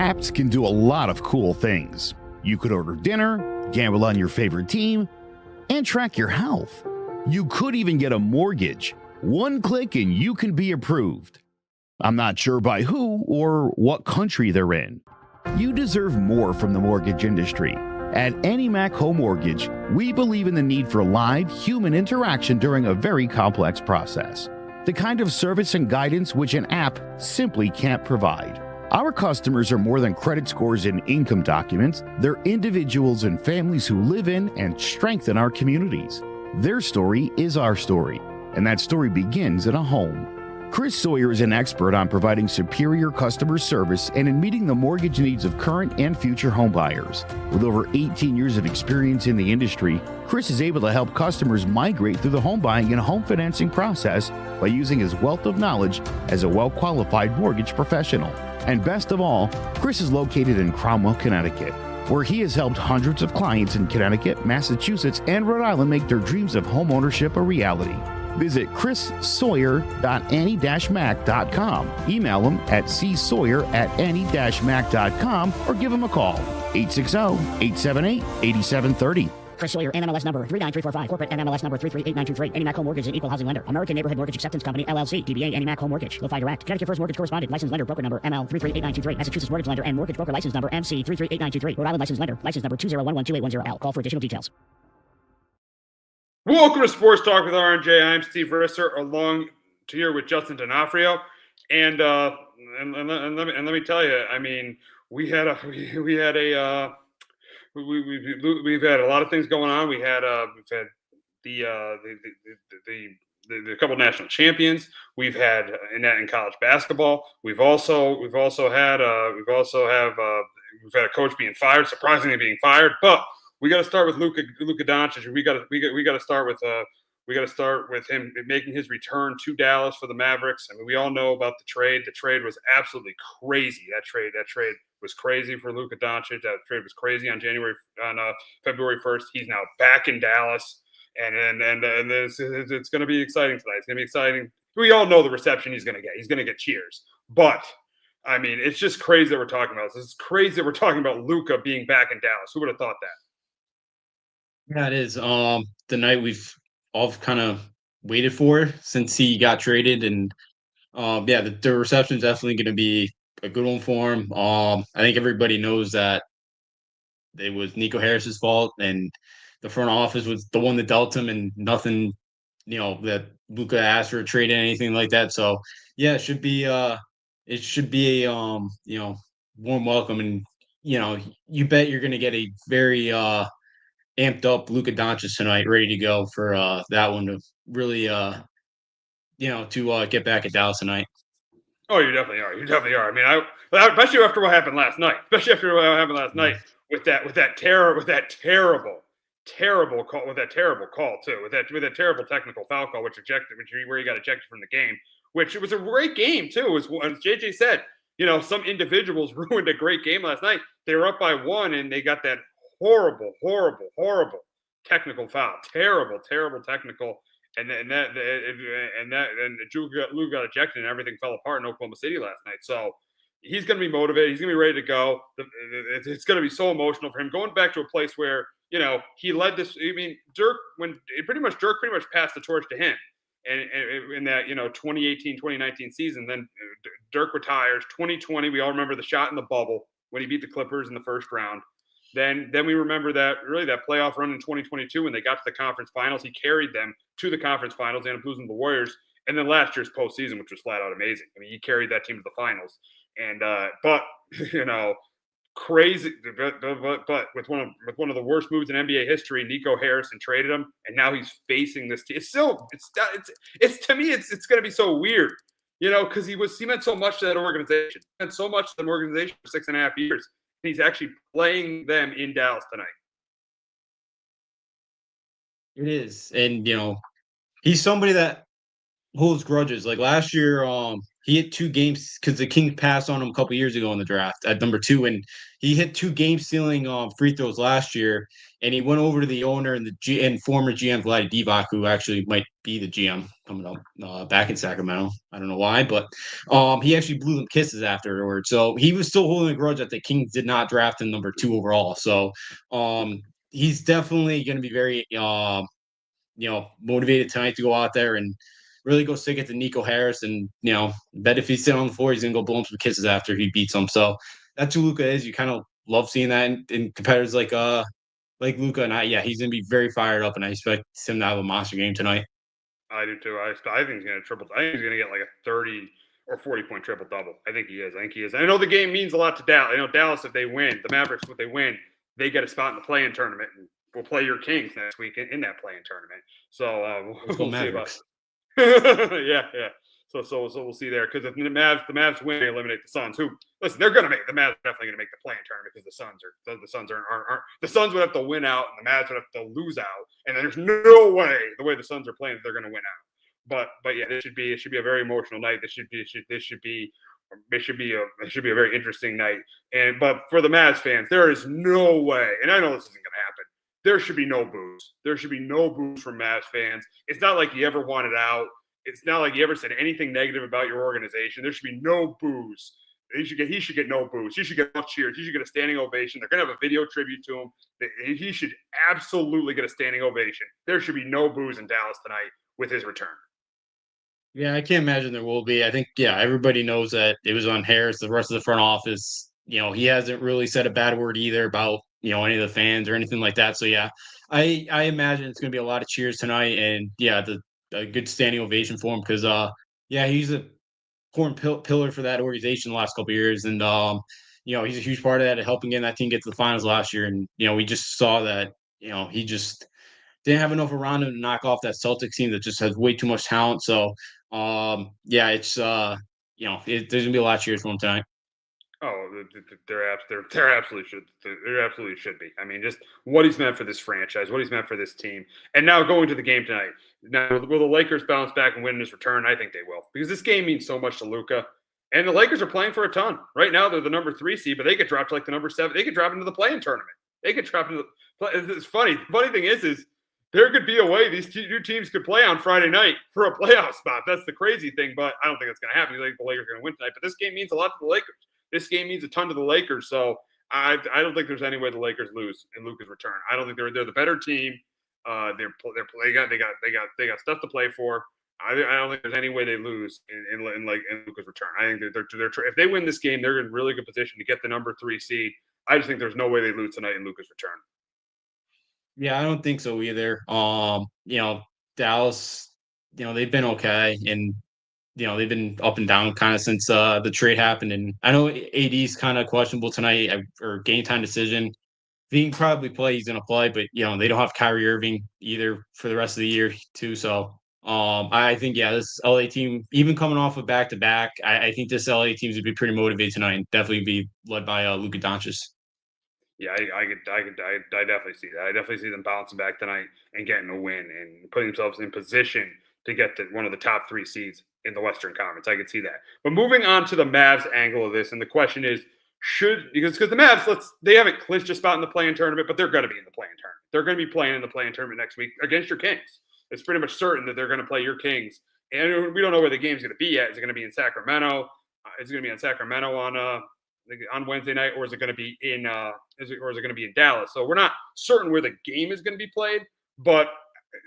Apps can do a lot of cool things. You could order dinner, gamble on your favorite team, and track your health. You could even get a mortgage. One click and you can be approved. I'm not sure by who or what country they're in. You deserve more from the mortgage industry. At AnyMac Home Mortgage, we believe in the need for live human interaction during a very complex process. The kind of service and guidance which an app simply can't provide. Our customers are more than credit scores and income documents. They're individuals and families who live in and strengthen our communities. Their story is our story, and that story begins in a home. Chris Sawyer is an expert on providing superior customer service and in meeting the mortgage needs of current and future homebuyers. With over 18 years of experience in the industry, Chris is able to help customers migrate through the home buying and home financing process by using his wealth of knowledge as a well-qualified mortgage professional. And best of all, Chris is located in Cromwell, Connecticut, where he has helped hundreds of clients in Connecticut, Massachusetts, and Rhode Island make their dreams of home ownership a reality. Visit chrissawyer.any-mac.com. Email him at csawyer@any-mac.com or give him a call, 860-878-8730. Chris Sawyer, NMLS number 39345, corporate NMLS number 338923. AnyMac Home Mortgage is an equal housing lender. American Neighborhood Mortgage Acceptance Company, LLC. DBA AnyMac Home Mortgage. Lo-Fi Direct. Connecticut First Mortgage Correspondent. License lender. Broker number ML 338923. Massachusetts Mortgage Lender and Mortgage Broker License number MC 338923. Rhode Island License Lender. License number 201128110L. Call for additional details. Welcome to Sports Talk with R&J. I'm Steve Risser, along to here with Justin D'Onofrio, and let me tell you, I mean, we've had a lot of things going on. We've had the couple of national champions. We've had in college basketball. We've also had a coach being fired, surprisingly being fired, but. We got to start with Luka Doncic. We got to start with him making his return to Dallas for the Mavericks. I mean, we all know about the trade. The trade was absolutely crazy. That trade was crazy for Luka Doncic. That trade was crazy on February 1st. He's now back in Dallas, and it's going to be exciting tonight. It's going to be exciting. We all know the reception he's going to get. He's going to get cheers, but. I mean, it's just crazy that we're talking about this. It's crazy that we're talking about Luka being back in Dallas. Who would have thought that? Yeah, it is. The night we've all kind of waited for since he got traded, and the reception is definitely going to be a good one for him. I think everybody knows that it was Nico Harris's fault, and the front office was the one that dealt him, and nothing, that Luka asked for a trade or anything like that. So yeah, it should be a warm welcome, and you bet you're going to get a very amped up Luka Doncic tonight, ready to go for that one to really to get back at Dallas tonight. Oh, you definitely are. I mean, especially after what happened last night. With that terrible call, with that terrible technical foul call, where he got ejected from the game. Which it was a great game too. As JJ said, some individuals ruined a great game last night. They were up by one, and they got that horrible technical foul. Terrible technical. And Drew got ejected, and everything fell apart in Oklahoma City last night. So he's going to be motivated. He's going to be ready to go. It's going to be so emotional for him going back to a place where he led this. I mean, Dirk pretty much passed the torch to him. And in that 2018, 2019 season, then Dirk retires. 2020, we all remember the shot in the bubble when he beat the Clippers in the first round. Then we remember that playoff run in 2022 when they got to the conference finals. He carried them to the conference finals. They ended up losing to the Warriors. And then last year's postseason, which was flat out amazing. I mean, he carried that team to the finals. And crazy. But with one of the worst moves in NBA history, Nico Harrison traded him, and now he's facing this team. It's to me, it's going to be so weird, because he meant so much to that organization. He meant so much to the organization for 6.5 years. He's actually playing them in Dallas tonight. It is. And, he's somebody that holds grudges. Like last year, he hit 2 games because the Kings passed on him a couple years ago in the draft at number 2, and he hit 2 game-stealing free throws last year, and he went over to the owner and and former GM Vlade Divac, who actually might be the GM coming up back in Sacramento. I don't know why, but he actually blew them kisses afterwards. So he was still holding a grudge that the Kings did not draft him number 2 overall. So he's definitely going to be very motivated tonight to go out there and really go stick it to Nico Harris. And, bet if he's sitting on the floor, he's going to go blow him some kisses after he beats him. So that's who Luka is. You kind of love seeing that in competitors like Luka. And he's going to be very fired up, and I expect him to have a monster game tonight. I do too. I think he's going to triple. I think he's going to get like a 30 or 40-point triple double. I think he is. I know the game means a lot to Dallas. I know Dallas, if they win, the Mavericks, if they win, they get a spot in the play-in tournament. And we'll play your Kings next week in that play-in tournament. So we'll see about it. yeah. So we'll see there, because if the Mavs win, they eliminate the Suns. Who, listen, they're going to make the Mavs are definitely going to make the play-in tournament, because the Suns aren't the Suns would have to win out and the Mavs would have to lose out, and there's no way, the way the Suns are playing, they're going to win out. But yeah, it should be a very emotional night. This should be a very interesting night. But for the Mavs fans, there is no way, and I know this isn't going to happen, there should be no boos. There should be no boos from Mavs fans. It's not like you ever wanted out. It's not like you ever said anything negative about your organization. There should be no boos. He should get no boos. He should get no cheers. He should get a standing ovation. They're going to have a video tribute to him. He should absolutely get a standing ovation. There should be no boos in Dallas tonight with his return. Yeah, I can't imagine there will be. I think, everybody knows that it was on Harris. The rest of the front office, he hasn't really said a bad word either about, any of the fans or anything like that. So, I imagine it's going to be a lot of cheers tonight, and, a good standing ovation for him, because, he's a important pillar for that organization the last couple of years. And, he's a huge part of that, helping getting that team get to the finals last year. And, we just saw that, he just didn't have enough around him to knock off that Celtics team that just has way too much talent. So, it's there's gonna be a lot of cheers for him tonight. Oh, there absolutely should be. I mean, just what he's meant for this franchise, what he's meant for this team, and now going to the game tonight. Now, will the Lakers bounce back and win his return? I think they will, because this game means so much to Luka, and the Lakers are playing for a ton right now. They're the number 3 seed, but they could drop to like the number 7. They could drop into the play-in tournament. They could drop into the. It's funny. The funny thing is there could be a way these two teams could play on Friday night for a playoff spot. That's the crazy thing, but I don't think it's going to happen. I think the Lakers are going to win tonight, but this game means a lot to the Lakers. This game means a ton to the Lakers, so I don't think there's any way the Lakers lose in Luka's return. I don't think they're the better team. They got stuff to play for. I don't think there's any way they lose in Luka's return. I think they're if they win this game, they're in really good position to get the number 3 seed. I just think there's no way they lose tonight in Luka's return. Yeah, I don't think so either. Dallas, they've been okay, and they've been up and down kind of since the trade happened. And I know AD's kind of questionable tonight, or game time decision. If he can probably play, he's going to play, but they don't have Kyrie Irving either for the rest of the year too. So I think this LA team, even coming off of back to back, I think this LA team would be pretty motivated tonight, and definitely be led by Luka Doncic. Yeah, I definitely see that. I definitely see them bouncing back tonight and getting a win and putting themselves in position to get to one of the top 3 seeds in the Western Conference. I could see that. But moving on to the Mavs angle of this, and the question is, because the Mavs, they haven't clinched a spot in the play-in tournament, but they're going to be in the play-in tournament. They're going to be playing in the play-in tournament next week against your Kings. It's pretty much certain that they're going to play your Kings. And we don't know where the game's going to be yet. Is it going to be in Sacramento? Is it going to be in Sacramento on Wednesday night, or is it going to be in Dallas? So we're not certain where the game is going to be played, but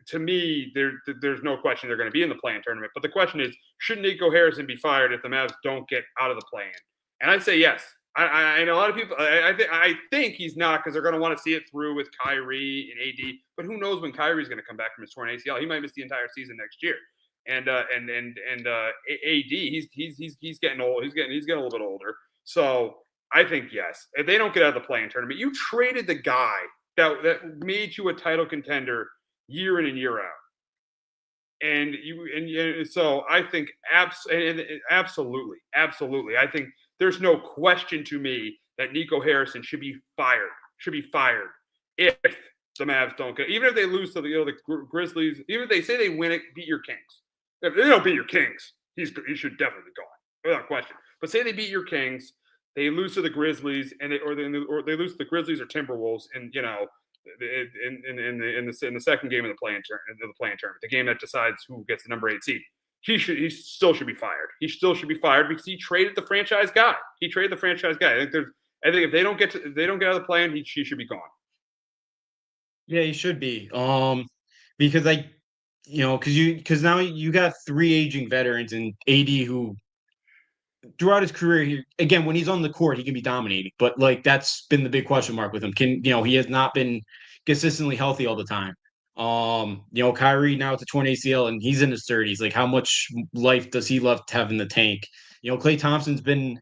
to me, there's no question they're going to be in the play-in tournament. But the question is, should Nico Harrison be fired if the Mavs don't get out of the play-in? And I'd say yes. I know a lot of people. I think he's not, because they're going to want to see it through with Kyrie and AD. But who knows when Kyrie's going to come back from his torn ACL? He might miss the entire season next year. And AD, he's getting old. He's getting a little bit older. So I think yes. If they don't get out of the play-in tournament, you traded the guy that made you a title contender year in and year out. And so I think absolutely. I think there's no question to me that Nico Harrison should be fired. If the Mavs don't get, even if they lose to the Grizzlies, even if they say they win it, beat your Kings. If they don't beat your Kings, he should definitely be gone. without question. But say they beat your Kings, they lose to the Grizzlies, and they lose to the Grizzlies or Timberwolves, and in the second game of the playing tournament, the game that decides who gets the number 8 seed. He still should be fired. He still should be fired because he traded the franchise guy. I think if they don't get out of the play-in, he should be gone. Yeah, he should be. Because because now you got 3 aging veterans and AD who throughout his career, again, when he's on the court, he can be dominating. But like that's been the big question mark with him. He has not been consistently healthy all the time. Kyrie now at the torn ACL and he's in his 30s. Like, how much life does he left have in the tank? Klay Thompson's been,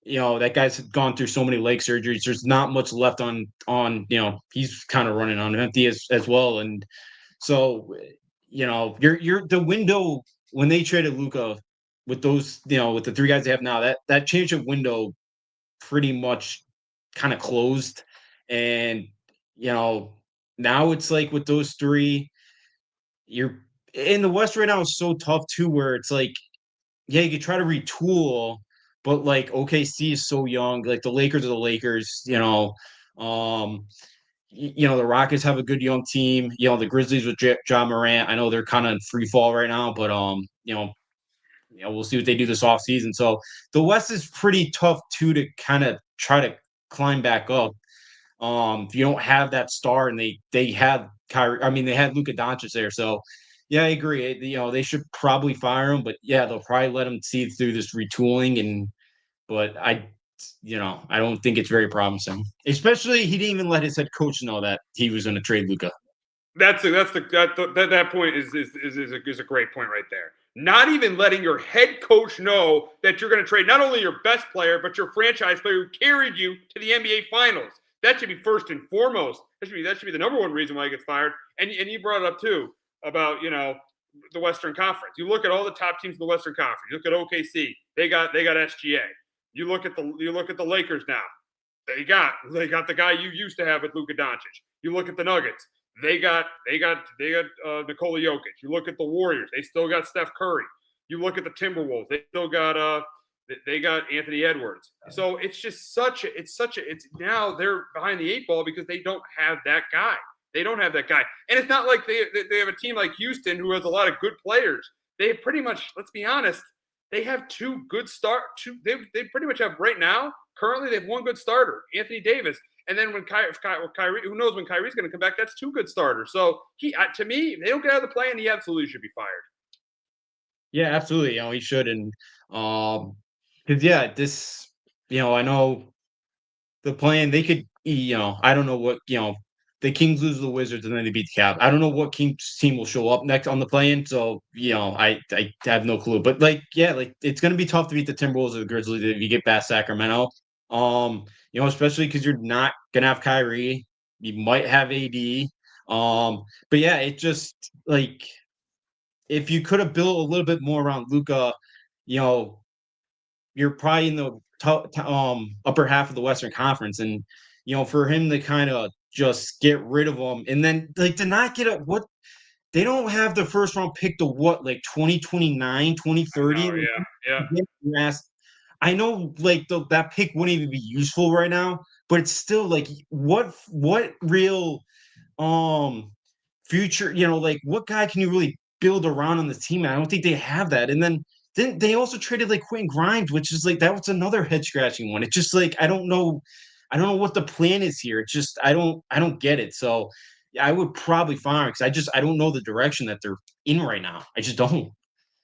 that guy's gone through so many leg surgeries. There's not much left on. He's kind of running on empty as well. And so, you're the window when they traded Luka with those, with the 3 guys they have now, that championship window pretty much kind of closed. And, now it's like with those 3, you're in the West right now is so tough too, where it's like, yeah, you could try to retool, but like OKC is so young. Like the Lakers are the Lakers, the Rockets have a good young team. The Grizzlies with John Morant. I know they're kind of in free fall right now, but we'll see what they do this offseason. So the West is pretty tough too to kind of try to climb back up. If you don't have that star, and they had Kyrie, I mean they had Luka Doncic there. So yeah, I agree. They should probably fire him, but yeah, they'll probably let him see through this retooling. But I don't think it's very promising. Especially he didn't even let his head coach know that he was going to trade Luka. That point is a great point right there. Not even letting your head coach know that you're going to trade not only your best player but your franchise player who carried you to the NBA Finals. That should be first and foremost. That should be the number one reason why he gets fired. And you brought it up too about the Western Conference. You look at all the top teams in the Western Conference. You look at OKC. They got SGA. You look at the Lakers now. They got the guy you used to have with Luka Doncic. You look at the Nuggets. They got Nikola Jokic. You look at the Warriors. They still got Steph Curry. You look at the Timberwolves. They still got Anthony Edwards. So it's now they're behind the 8 ball because they don't have that guy. And it's not like they have a team like Houston who has a lot of good players. They pretty much, let's be honest, they have 2 good they pretty much have right now, currently they have 1 good starter, Anthony Davis. And then when Kyrie, who knows when Kyrie's going to come back, that's 2 good starters. So to me, if they don't get out of the play, and he absolutely should be fired. Yeah, absolutely. He should. And because this, I know the plan. They could, I don't know what, the Kings lose to the Wizards and then they beat the Cavs. I don't know what Kings team will show up next on the play-in. So I have no clue. But it's going to be tough to beat the Timberwolves or the Grizzlies if you get past Sacramento. Especially because you're not gonna have Kyrie. You might have AD. But yeah, it just like if you could have built a little bit more around Luka, you're probably in the upper half of the Western Conference, and for him to kind of just get rid of him, and then like to not get a what they don't have the first round pick to what, like 2029, 2030. Yeah. I know, like that pick wouldn't even be useful right now, but it's still like what real future, like what guy can you really build around on the team? I don't think they have that. And then they also traded like Quentin Grimes, which is like that was another head scratching one. It's just like I don't know what the plan is here. It's just I don't get it. So I would probably fire because I don't know the direction that they're in right now. I just don't.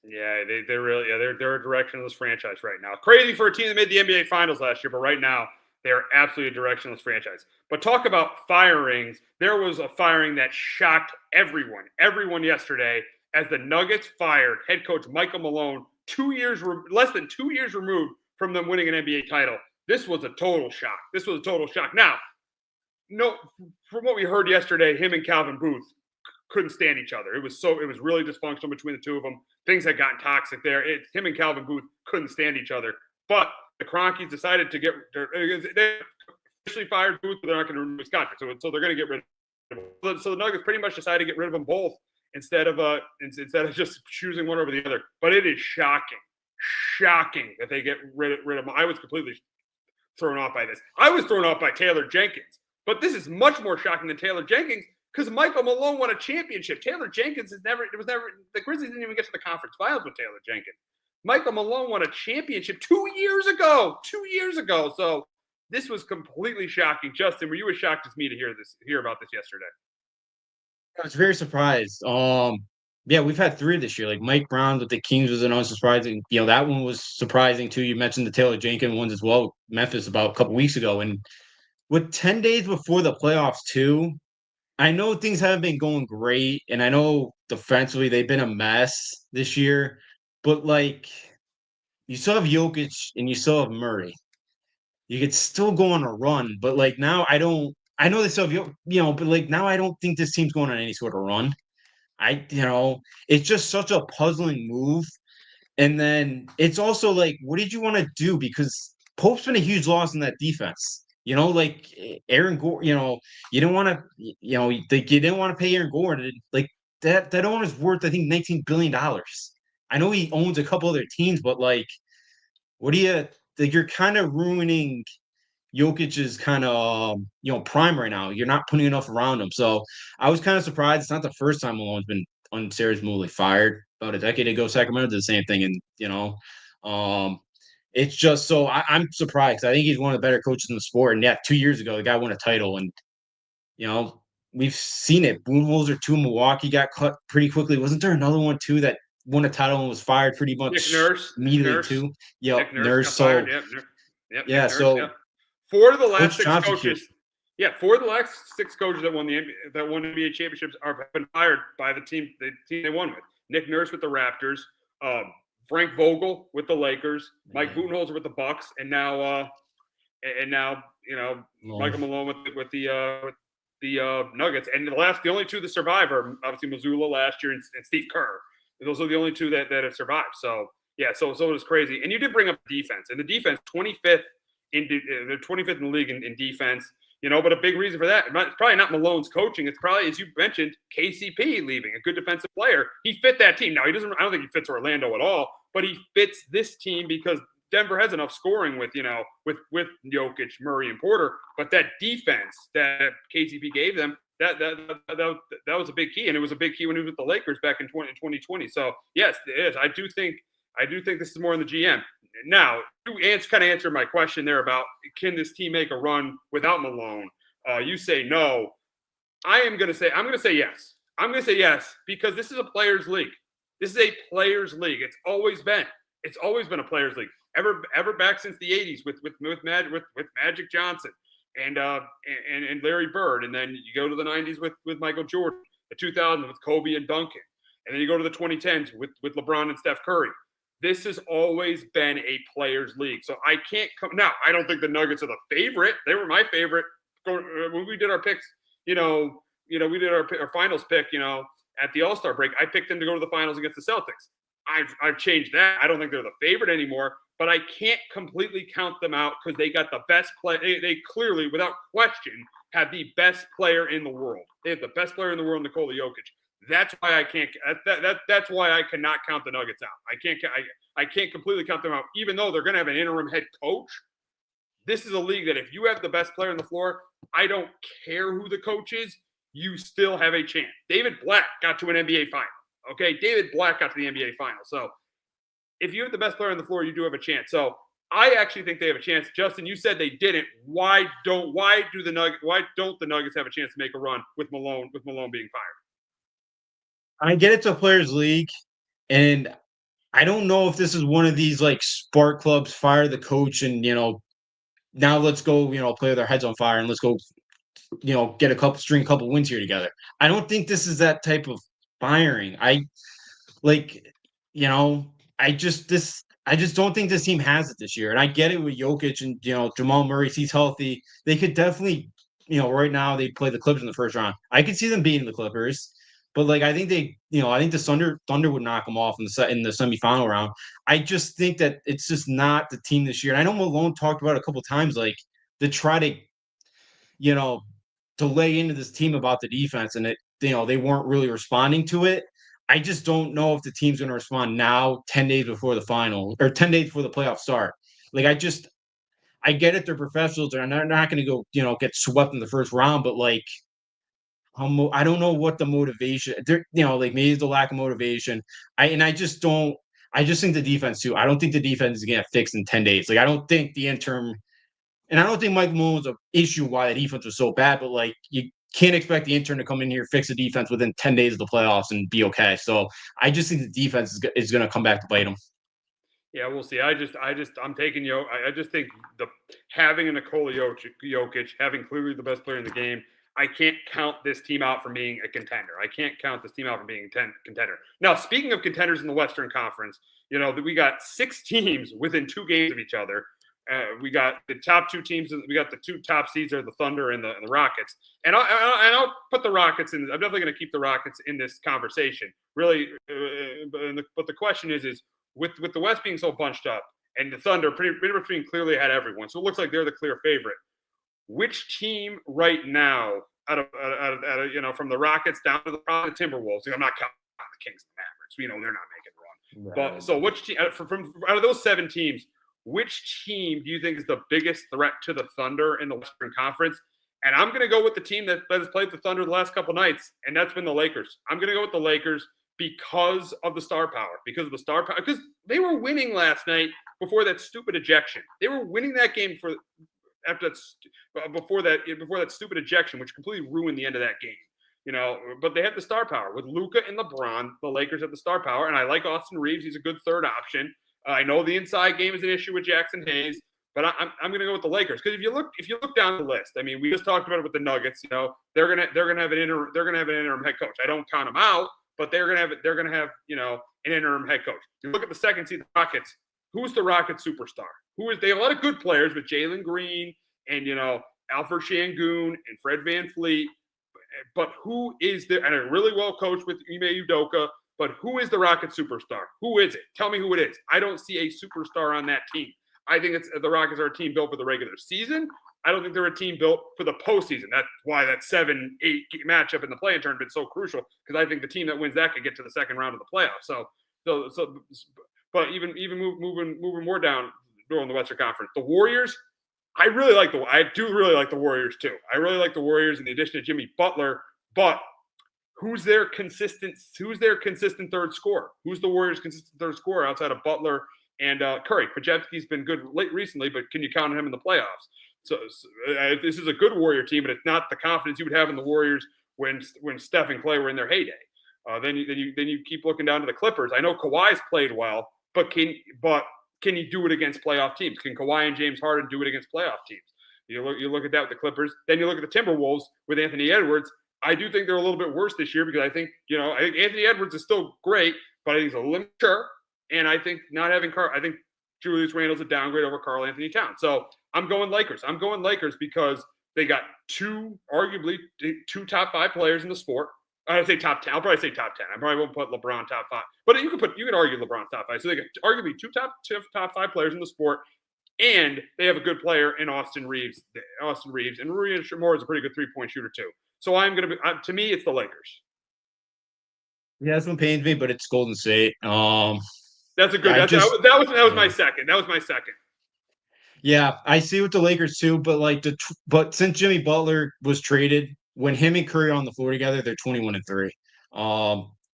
Yeah, they're really they're a directionless franchise right now. Crazy for a team that made the NBA Finals last year, but right now they are absolutely a directionless franchise. But talk about firings. There was a firing that shocked everyone yesterday as the Nuggets fired head coach Michael Malone less than 2 years removed from them winning an NBA title. This was a total shock. Now, no, from what we heard yesterday, him and Calvin Booth couldn't stand each other. It was really dysfunctional between the two of them. Things had gotten toxic there. Him and Calvin Booth couldn't stand each other. But the Kroenkes decided to they officially fired Booth, but they're not going to renew his contract. So they're going to get rid of him. So the Nuggets pretty much decided to get rid of them both instead of just choosing one over the other. But it is shocking. shocking that they get rid of him. I was completely thrown off by this. I was thrown off by Taylor Jenkins, but this is much more shocking than Taylor Jenkins because Michael Malone won a championship. Taylor Jenkins the Grizzlies didn't even get to the conference finals with Taylor Jenkins. Michael Malone won a championship 2 years ago. 2 years ago. So this was completely shocking. Justin, were you as shocked as me to hear about this yesterday? I was very surprised. Yeah, we've had 3 this year. Like Mike Brown with the Kings was an unsurprising. That one was surprising too. You mentioned the Taylor Jenkins ones as well. Memphis about a couple weeks ago, and with 10 days before the playoffs too. I know things haven't been going great, and I know defensively they've been a mess this year. But like, you still have Jokic and you still have Murray. You could still go on a run, but like now I don't. I know they still have but like now I don't think this team's going on any sort of run. It's just such a puzzling move. And then it's also like, what did you want to do? Because Pope's been a huge loss in that defense. Like Aaron Gore, you didn't want to, you didn't want to pay Aaron Gore. Like that owner's worth, I think, $19 billion. I know he owns a couple other teams, but like, what do you, like, you're kind of ruining Jokic's kind of, prime right now. You're not putting enough around him. So I was kind of surprised. It's not the first time Malone's been unceremoniously fired. About a decade ago, Sacramento did the same thing. And, it's just so I'm surprised. I think he's one of the better coaches in the sport. And yeah, 2 years ago, the guy won a title. And, we've seen it. Budenholzer too, Milwaukee got cut pretty quickly. Wasn't there another one too that won a title and was fired pretty much immediately too? Yeah, Nurse. So, yeah, Nurse, so. Yep. 4 of the last Coach 6 coaches. Yeah, 4 of the last 6 coaches that won NBA championships have been fired by the team they won with. Nick Nurse with the Raptors, Frank Vogel with the Lakers, Mike Budenholzer with the Bucks, and now Michael Malone with the Nuggets. And the only 2 that survive are obviously Missoula last year and Steve Kerr. Those are the only 2 that have survived. So yeah, so it was crazy. And you did bring up defense, and the defense 25th. They're 25th in the league in defense, but a big reason for that, it's probably not Malone's coaching. It's probably, as you mentioned, KCP leaving, a good defensive player. He fit that team. Now, I don't think he fits Orlando at all, but he fits this team because Denver has enough scoring with Jokic, Murray, and Porter. But that defense that KCP gave them, that was a big key, and it was a big key when he was with the Lakers back in 2020. So, yes, it is. I do think this is more on the GM. Now, you kind of answered my question there about can this team make a run without Malone? You say no. I'm going to say yes. I'm going to say yes because this is a players' league. This is a players' league. It's always been a players' league. Ever back since the 80s with Magic Johnson and Larry Bird, and then you go to the 90s with Michael Jordan, the 2000s with Kobe and Duncan, and then you go to the 2010s with LeBron and Steph Curry. This has always been a players' league. So I can't come now. I don't think the Nuggets are the favorite. They were my favorite when we did our picks. We did our finals pick. At the All-Star break, I picked them to go to the finals against the Celtics. I've changed that. I don't think they're the favorite anymore. But I can't completely count them out because they got the best play. They clearly, without question, have the best player in the world. They have the best player in the world, Nikola Jokic. That's why I can't. That's why I cannot count the Nuggets out. I can't completely count them out, even though they're going to have an interim head coach. This is a league that if you have the best player on the floor, I don't care who the coach is, you still have a chance. David Black got to an NBA final. Okay, David Black got to the NBA final. So if you have the best player on the floor, you do have a chance. So I actually think they have a chance. Justin, you said they didn't. Why don't the Nuggets have a chance to make a run with Malone being fired? I get it's a players' league, and I don't know if this is one of these like spark clubs, fire the coach, and now let's go, play with our heads on fire and let's go, get a couple wins here together. I don't think this is that type of firing. I just don't think this team has it this year. And I get it with Jokic and Jamal Murray, if he's healthy, they could definitely, right now they play the Clippers in the first round. I could see them beating the Clippers. But I think I think the Thunder would knock them off in the semifinal round. I just think that it's just not the team this year. And I know Malone talked about it a couple of times, to try to, to lay into this team about the defense, and they weren't really responding to it. I just don't know if the team's going to respond now, 10 days before the final or 10 days before the playoffs start. Like, I get it. They're professionals. They're not going to go, get swept in the first round, but like, I don't know what the motivation there, like maybe the lack of motivation. I just don't. I just think the defense too. I don't think the defense is gonna fix in 10 days. Like I don't think the interim, and I don't think Mike Malone was an issue why the defense was so bad. But like you can't expect the intern to come in here, fix the defense within 10 days of the playoffs, and be okay. So I just think the defense is going to come back to bite them. Yeah, we'll see. I'm taking I just think the having a Nikola Jokic, having clearly the best player in the game, I can't count this team out from being a contender. I can't count this team out from being a contender. Now, speaking of contenders in the Western Conference, we got 6 teams within 2 games of each other. We got the top 2 teams. We got the 2 top seeds are the Thunder and the Rockets. And I'll put the Rockets in. I'm definitely going to keep the Rockets in this conversation. Really, but the question is with the West being so bunched up and the Thunder pretty much being clearly ahead of everyone, so it looks like they're the clear favorite. Which team right now, out of from the Rockets down to the Timberwolves? I'm not counting the Kings and Mavericks. We know they're not making a run. Right. But so which team from out of those 7 teams, which team do you think is the biggest threat to the Thunder in the Western Conference? And I'm going to go with the team that has played the Thunder the last couple nights, and that's been the Lakers. I'm going to go with the Lakers because of the star power, because they were winning last night before that stupid ejection. They were winning that game before that stupid ejection, which completely ruined the end of that game. But they had the star power with Luka and LeBron. The Lakers have the star power, and I like Austin Reeves. He's a good third option. I know the inside game is an issue with Jackson Hayes, but I'm going to go with the Lakers because if you look down the list, I mean, we just talked about it with the Nuggets. They're going to have an interim head coach. I don't count them out, but they're going to have an interim head coach. You look at the second seed, the Rockets. Who's the Rockets superstar? They have a lot of good players with Jalen Green and Alfred Şengün and Fred VanVleet. But who is there? And a really well coached with Ime Udoka. But who is the Rockets superstar? Who is it? Tell me who it is. I don't see a superstar on that team. I think the Rockets are a team built for the regular season. I don't think they're a team built for the postseason. That's why that 7-8 matchup in the play-in tournament is so crucial, because I think the team that wins that could get to the second round of the playoffs. But even moving more down during the Western Conference, the Warriors. I do really like the Warriors too. I really like the Warriors in the addition to Jimmy Butler. But who's their consistent third scorer? Who's the Warriors' consistent third scorer outside of Butler and Curry? Podziemski's been good recently, but can you count on him in the playoffs? So this is a good Warrior team, but it's not the confidence you would have in the Warriors when Steph and Clay were in their heyday. Then you keep looking down to the Clippers. I know Kawhi's played well, but can you do it against playoff teams? Can Kawhi and James Harden do it against playoff teams? You look at that with the Clippers. Then you look at the Timberwolves with Anthony Edwards. I do think they're a little bit worse this year because I think Anthony Edwards is still great, but I think he's a little mature. And I think not having I think Julius Randle's a downgrade over Karl Anthony Towns. So I'm going Lakers. I'm going Lakers because they got arguably two top 5 players in the sport. I'd say top 10. I'll probably say top 10. I probably won't put LeBron top 5, but you could argue LeBron top 5. So they got arguably two top 5 players in the sport, and they have a good player in Austin Reeves, and Rui Hachimura is a pretty good 3-point shooter too. So I'm gonna be. To me, it's the Lakers. Yeah, that's what pains me, but it's Golden State. That's a good. That was my second. That was my second. Yeah, I see with the Lakers too, but since Jimmy Butler was traded, when him and Curry are on the floor together, they're 21-3.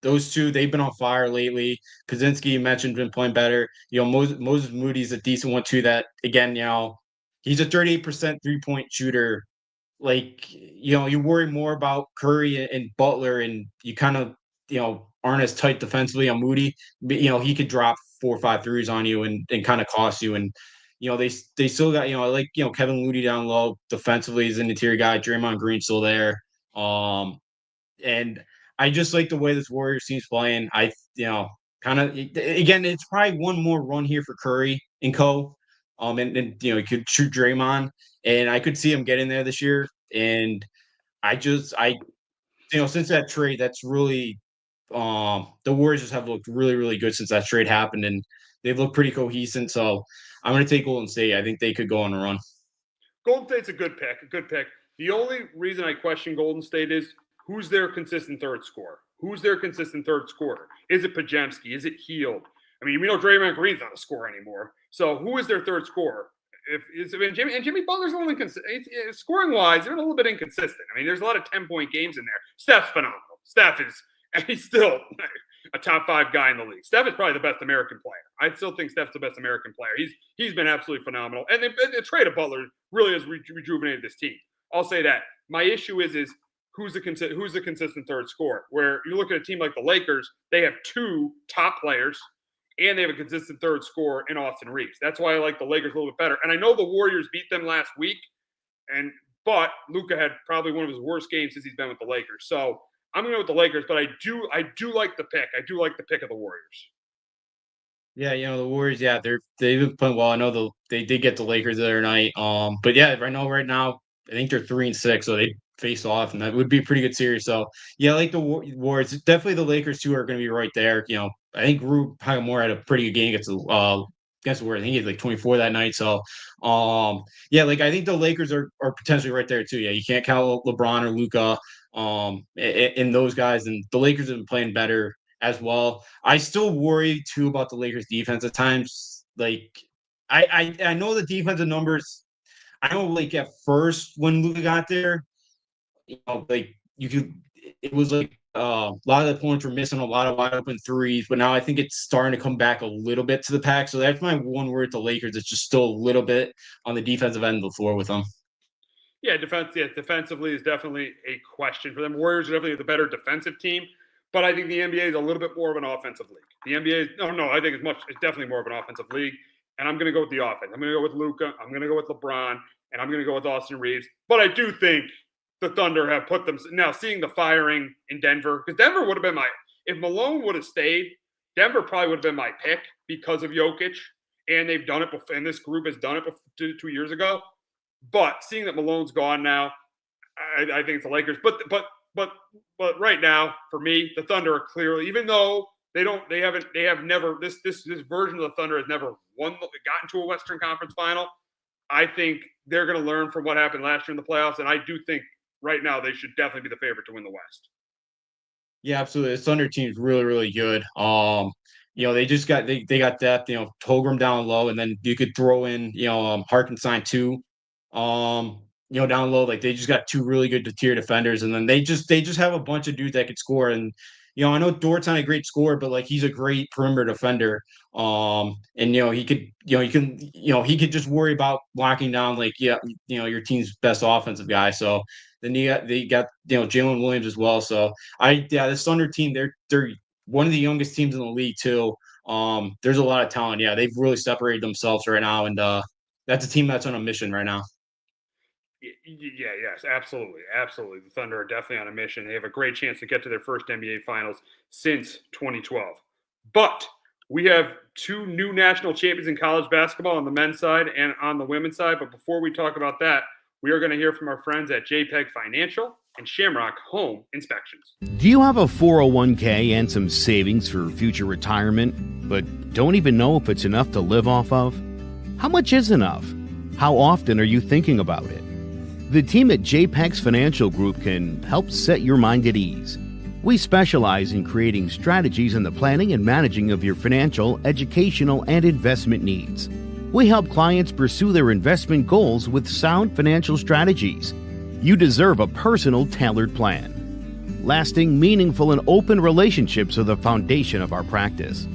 Those two, they've been on fire lately. Kaczynski, you mentioned, been playing better. Moses Moody's a decent one too. That again, he's a 38% 3-point shooter. Like, you worry more about Curry and Butler, and you kind of, aren't as tight defensively on Moody. But, he could drop 4 or 5 threes on you and kind of cost you. And they still got, I like, Kevin Looney down low defensively. He's an interior guy. Draymond Green's still there. And I just like the way this Warriors team's playing. Kind of, again, it's probably one more run here for Curry and co. And he could shoot Draymond, and I could see him getting there this year. And since that trade, that's really, the Warriors just have looked really, really good since that trade happened, and they've looked pretty cohesive. So I'm going to take Golden State. I think they could go on a run. Golden State's a good pick. The only reason I question Golden State is who's their consistent third scorer? Who's their consistent third scorer? Is it Pajemski? Is it Heald? I mean, we know Draymond Green's not a scorer anymore. So who is their third scorer? Jimmy Butler's a little inconsistent. Scoring-wise, they're a little bit inconsistent. I mean, there's a lot of 10-point games in there. Steph's phenomenal. He's still a top 5 guy in the league. Steph is probably the best American player. I still think Steph's the best American player. He's been absolutely phenomenal. And the trade of Butler really has rejuvenated this team. I'll say that. My issue is who's the consistent third scorer? Where you look at a team like the Lakers, they have 2 top players, and they have a consistent third scorer in Austin Reeves. That's why I like the Lakers a little bit better. And I know the Warriors beat them last week, but Luka had probably one of his worst games since he's been with the Lakers. So I'm going to go with the Lakers, but I do like the pick. I do like the pick of the Warriors. Yeah, the Warriors, they've been playing well. I know they did get the Lakers the other night. But yeah, right now, I think they're 3-6, so they face off, and that would be a pretty good series. So yeah, I like the Warriors. Definitely the Lakers too are going to be right there. I think Rue Hagamore had a pretty good game against the Warriors. I think he had like 24 that night. So yeah, like I think the Lakers are potentially right there too. Yeah, you can't count LeBron or Luka in those guys, and the Lakers have been playing better as well. I still worry too about the Lakers defense at times. Like I know the defensive numbers. I know like at first when Luka got there, like it was like a lot of the points were missing a lot of wide open threes, but now I think it's starting to come back a little bit to the pack. So that's my one word with the Lakers. It's just still a little bit on the defensive end of the floor with them. Yeah, defensively is definitely a question for them. Warriors are definitely the better defensive team, but I think the NBA is a little bit more of an offensive league. The NBA is I think it's definitely more of an offensive league. And I'm going to go with the offense. I'm going to go with Luka. I'm going to go with LeBron. And I'm going to go with Austin Reeves. But I do think the Thunder have put them – now, seeing the firing in Denver – because Denver would have been if Malone would have stayed, Denver probably would have been my pick because of Jokic. And they've done it before – and this group has done it before, 2 years ago. But seeing that Malone's gone now, I think it's the Lakers. But right now, for me, the Thunder are clearly – even though – this version of the Thunder has never gotten to a Western Conference final. I think they're going to learn from what happened last year in the playoffs, and I do think right now they should definitely be the favorite to win the West. Yeah, absolutely. The Thunder team is really, really good. They just got they got depth. Tolgram down low, and then you could throw in Hartenstein too. Down low, like they just got 2 really good tier defenders, and then they just have a bunch of dudes that could score. And I know Dort's not a great scorer, but like he's a great perimeter defender. He could just worry about locking down your team's best offensive guy. So then they got Jalen Williams as well. So this Thunder team, they're one of the youngest teams in the league too. There's a lot of talent. Yeah, they've really separated themselves right now, and that's a team that's on a mission right now. Yeah, yes, absolutely. The Thunder are definitely on a mission. They have a great chance to get to their first NBA Finals since 2012. But we have 2 new national champions in college basketball on the men's side and on the women's side. But before we talk about that, we are going to hear from our friends at JPEG Financial and Shamrock Home Inspections. Do you have a 401k and some savings for future retirement, but don't even know if it's enough to live off of? How much is enough? How often are you thinking about it? The team at JPEX Financial Group can help set your mind at ease. We specialize in creating strategies in the planning and managing of your financial, educational, and investment needs. We help clients pursue their investment goals with sound financial strategies. You deserve a personal, tailored plan. Lasting, meaningful, and open relationships are the foundation of our practice.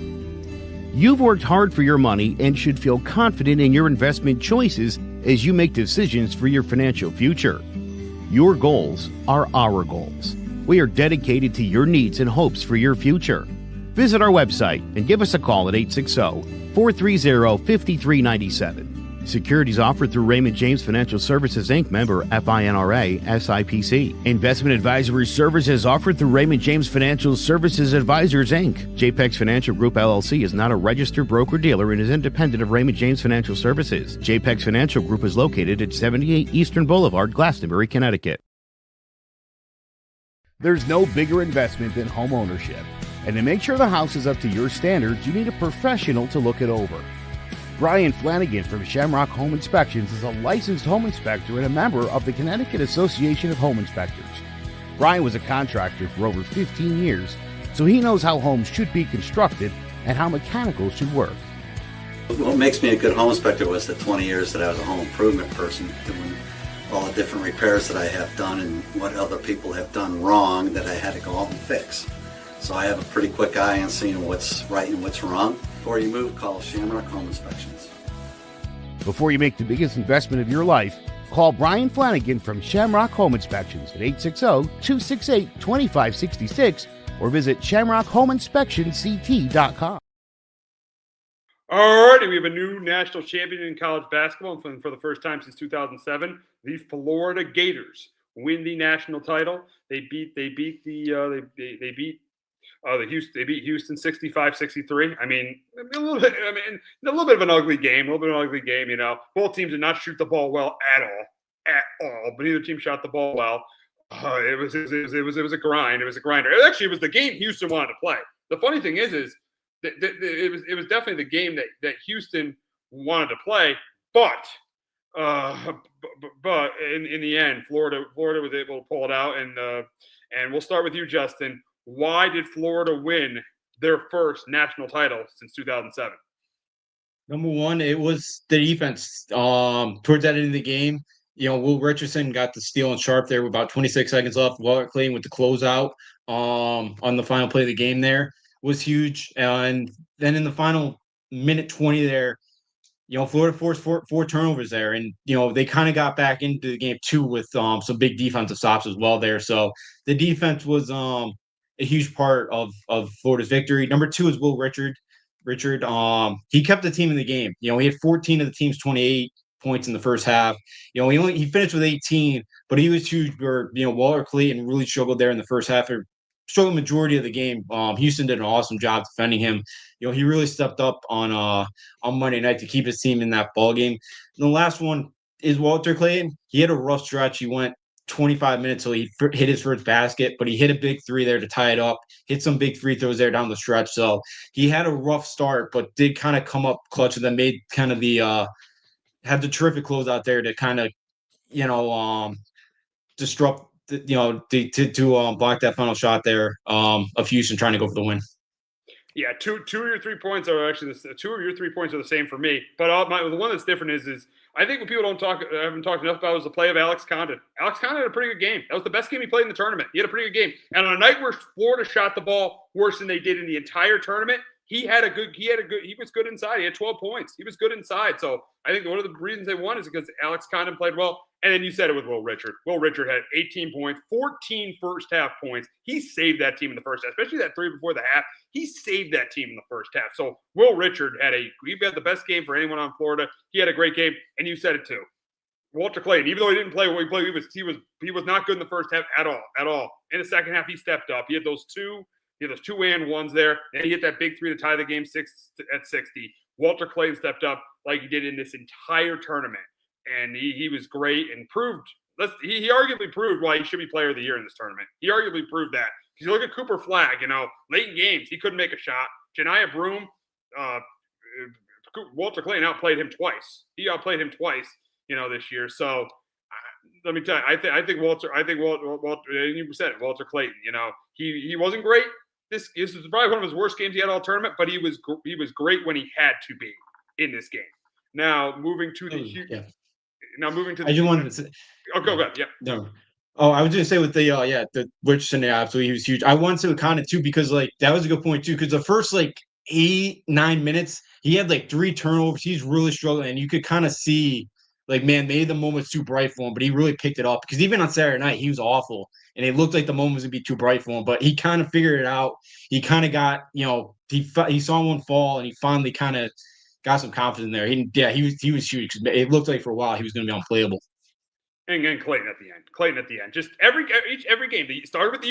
You've worked hard for your money and should feel confident in your investment choices as you make decisions for your financial future. Your goals are our goals. We are dedicated to your needs and hopes for your future. Visit our website and give us a call at 860-430-5397. Securities offered through Raymond James Financial Services, Inc., member FINRA, SIPC. Investment advisory services offered through Raymond James Financial Services Advisors, Inc. JPEX Financial Group, LLC is not a registered broker-dealer and is independent of Raymond James Financial Services. JPEX Financial Group is located at 78 Eastern Boulevard, Glastonbury, Connecticut. There's no bigger investment than home ownership. And to make sure the house is up to your standards, you need a professional to look it over. Brian Flanagan from Shamrock Home Inspections is a licensed home inspector and a member of the Connecticut Association of Home Inspectors. Brian was a contractor for over 15 years, so he knows how homes should be constructed and how mechanicals should work. What makes me a good home inspector was the 20 years that I was a home improvement person, doing all the different repairs that I have done and what other people have done wrong that I had to go out and fix. So I have a pretty quick eye on seeing what's right and what's wrong. Before you move, call Shamrock Home Inspections. Before you make the biggest investment of your life, call Brian Flanagan from Shamrock Home Inspections at 860-268-2566 or visit shamrockhomeinspectionct.com. All righty, we have a new national champion in college basketball for the first time since 2007. The Florida Gators win the national title. They beat Houston 65-63. I mean, a little bit of an ugly game. You know, both teams did not shoot the ball well at all. But neither team shot the ball well. It was a grind. It was a grinder. It was the game Houston wanted to play. The funny thing is it was definitely the game that Houston wanted to play, but in the end, Florida was able to pull it out, and we'll start with you, Justin. Why did Florida win their first national title since 2007? Number one, it was the defense. Towards that end of the game, you know, Will Richardson got the steal and sharp there with about 26 seconds left. Walter Clayton with the closeout on the final play of the game there was huge. And then in the final minute 20 there, you know, Florida forced four turnovers there. And, you know, they kind of got back into the game too with some big defensive stops as well there. So the defense was a huge part of Florida's victory. Number two is Will Richard. He kept the team in the game. You know, he had 14 of the team's 28 points in the first half. You know, he finished with 18, but he was huge where, you know, Walter Clayton really struggled there in the first half, or struggled majority of the game. Houston did an awesome job defending him. You know, he really stepped up on Monday night to keep his team in that ball game. And the last one is Walter Clayton. He had a rough stretch. He went 25 minutes till he hit his first basket, but he hit a big three there to tie it up, hit some big free throws there down the stretch. So he had a rough start, but did kind of come up clutch and then made kind of had the terrific close out there to kind of, you know, disrupt, you know, to block that final shot there of Houston trying to go for the win. Yeah, two of your 3 points are actually two of your 3 points are the same for me. But the one that's different is I think what people haven't talked enough about was the play of Alex Condon. Alex Condon had a pretty good game. That was the best game he played in the tournament. He had a pretty good game. And on a night where Florida shot the ball worse than they did in the entire tournament, he was good inside. He had 12 points. He was good inside. So I think one of the reasons they won is because Alex Condon played well. And then you said it with Will Richard. Will Richard had 18 points, 14 first half points. He saved that team in the first half, especially that three before the half. He saved that team in the first half. So Will Richard had the best game for anyone on Florida. He had a great game, and you said it too. Walter Clayton, even though he didn't play what he played, he was not good in the first half at all. In the second half, he stepped up. He had those two and ones there. And he hit that big three to tie the game at 60. Walter Clayton stepped up like he did in this entire tournament. And he was great and he arguably proved why he should be player of the year in this tournament. He arguably proved that. Because you look at Cooper Flagg, you know, late in games, he couldn't make a shot. Janiah Broome, Walter Clayton outplayed him twice. He outplayed him twice, you know, this year. So let me tell you, I think Walter, you said it, Walter Clayton, you know, he wasn't great. This is probably one of his worst games he had all tournament, but he was great when he had to be in this game. Now moving to the I just wanted to say. Oh, go ahead. Yeah. No. Oh, I was going to say with the Richardson, absolutely, he was huge. I wanted to kind of too because like that was a good point too because the first like 8-9 minutes he had like 3 turnovers. He's really struggling, and you could kind of see like man, maybe the moment's too bright for him, but he really picked it up because even on Saturday night he was awful, and it looked like the moment was gonna be too bright for him, but he kind of figured it out. He kind of got he saw one fall, and he finally kind of got some confidence in there. He was huge. It looked like for a while he was going to be unplayable. And Clayton at the end. Just every game. It started with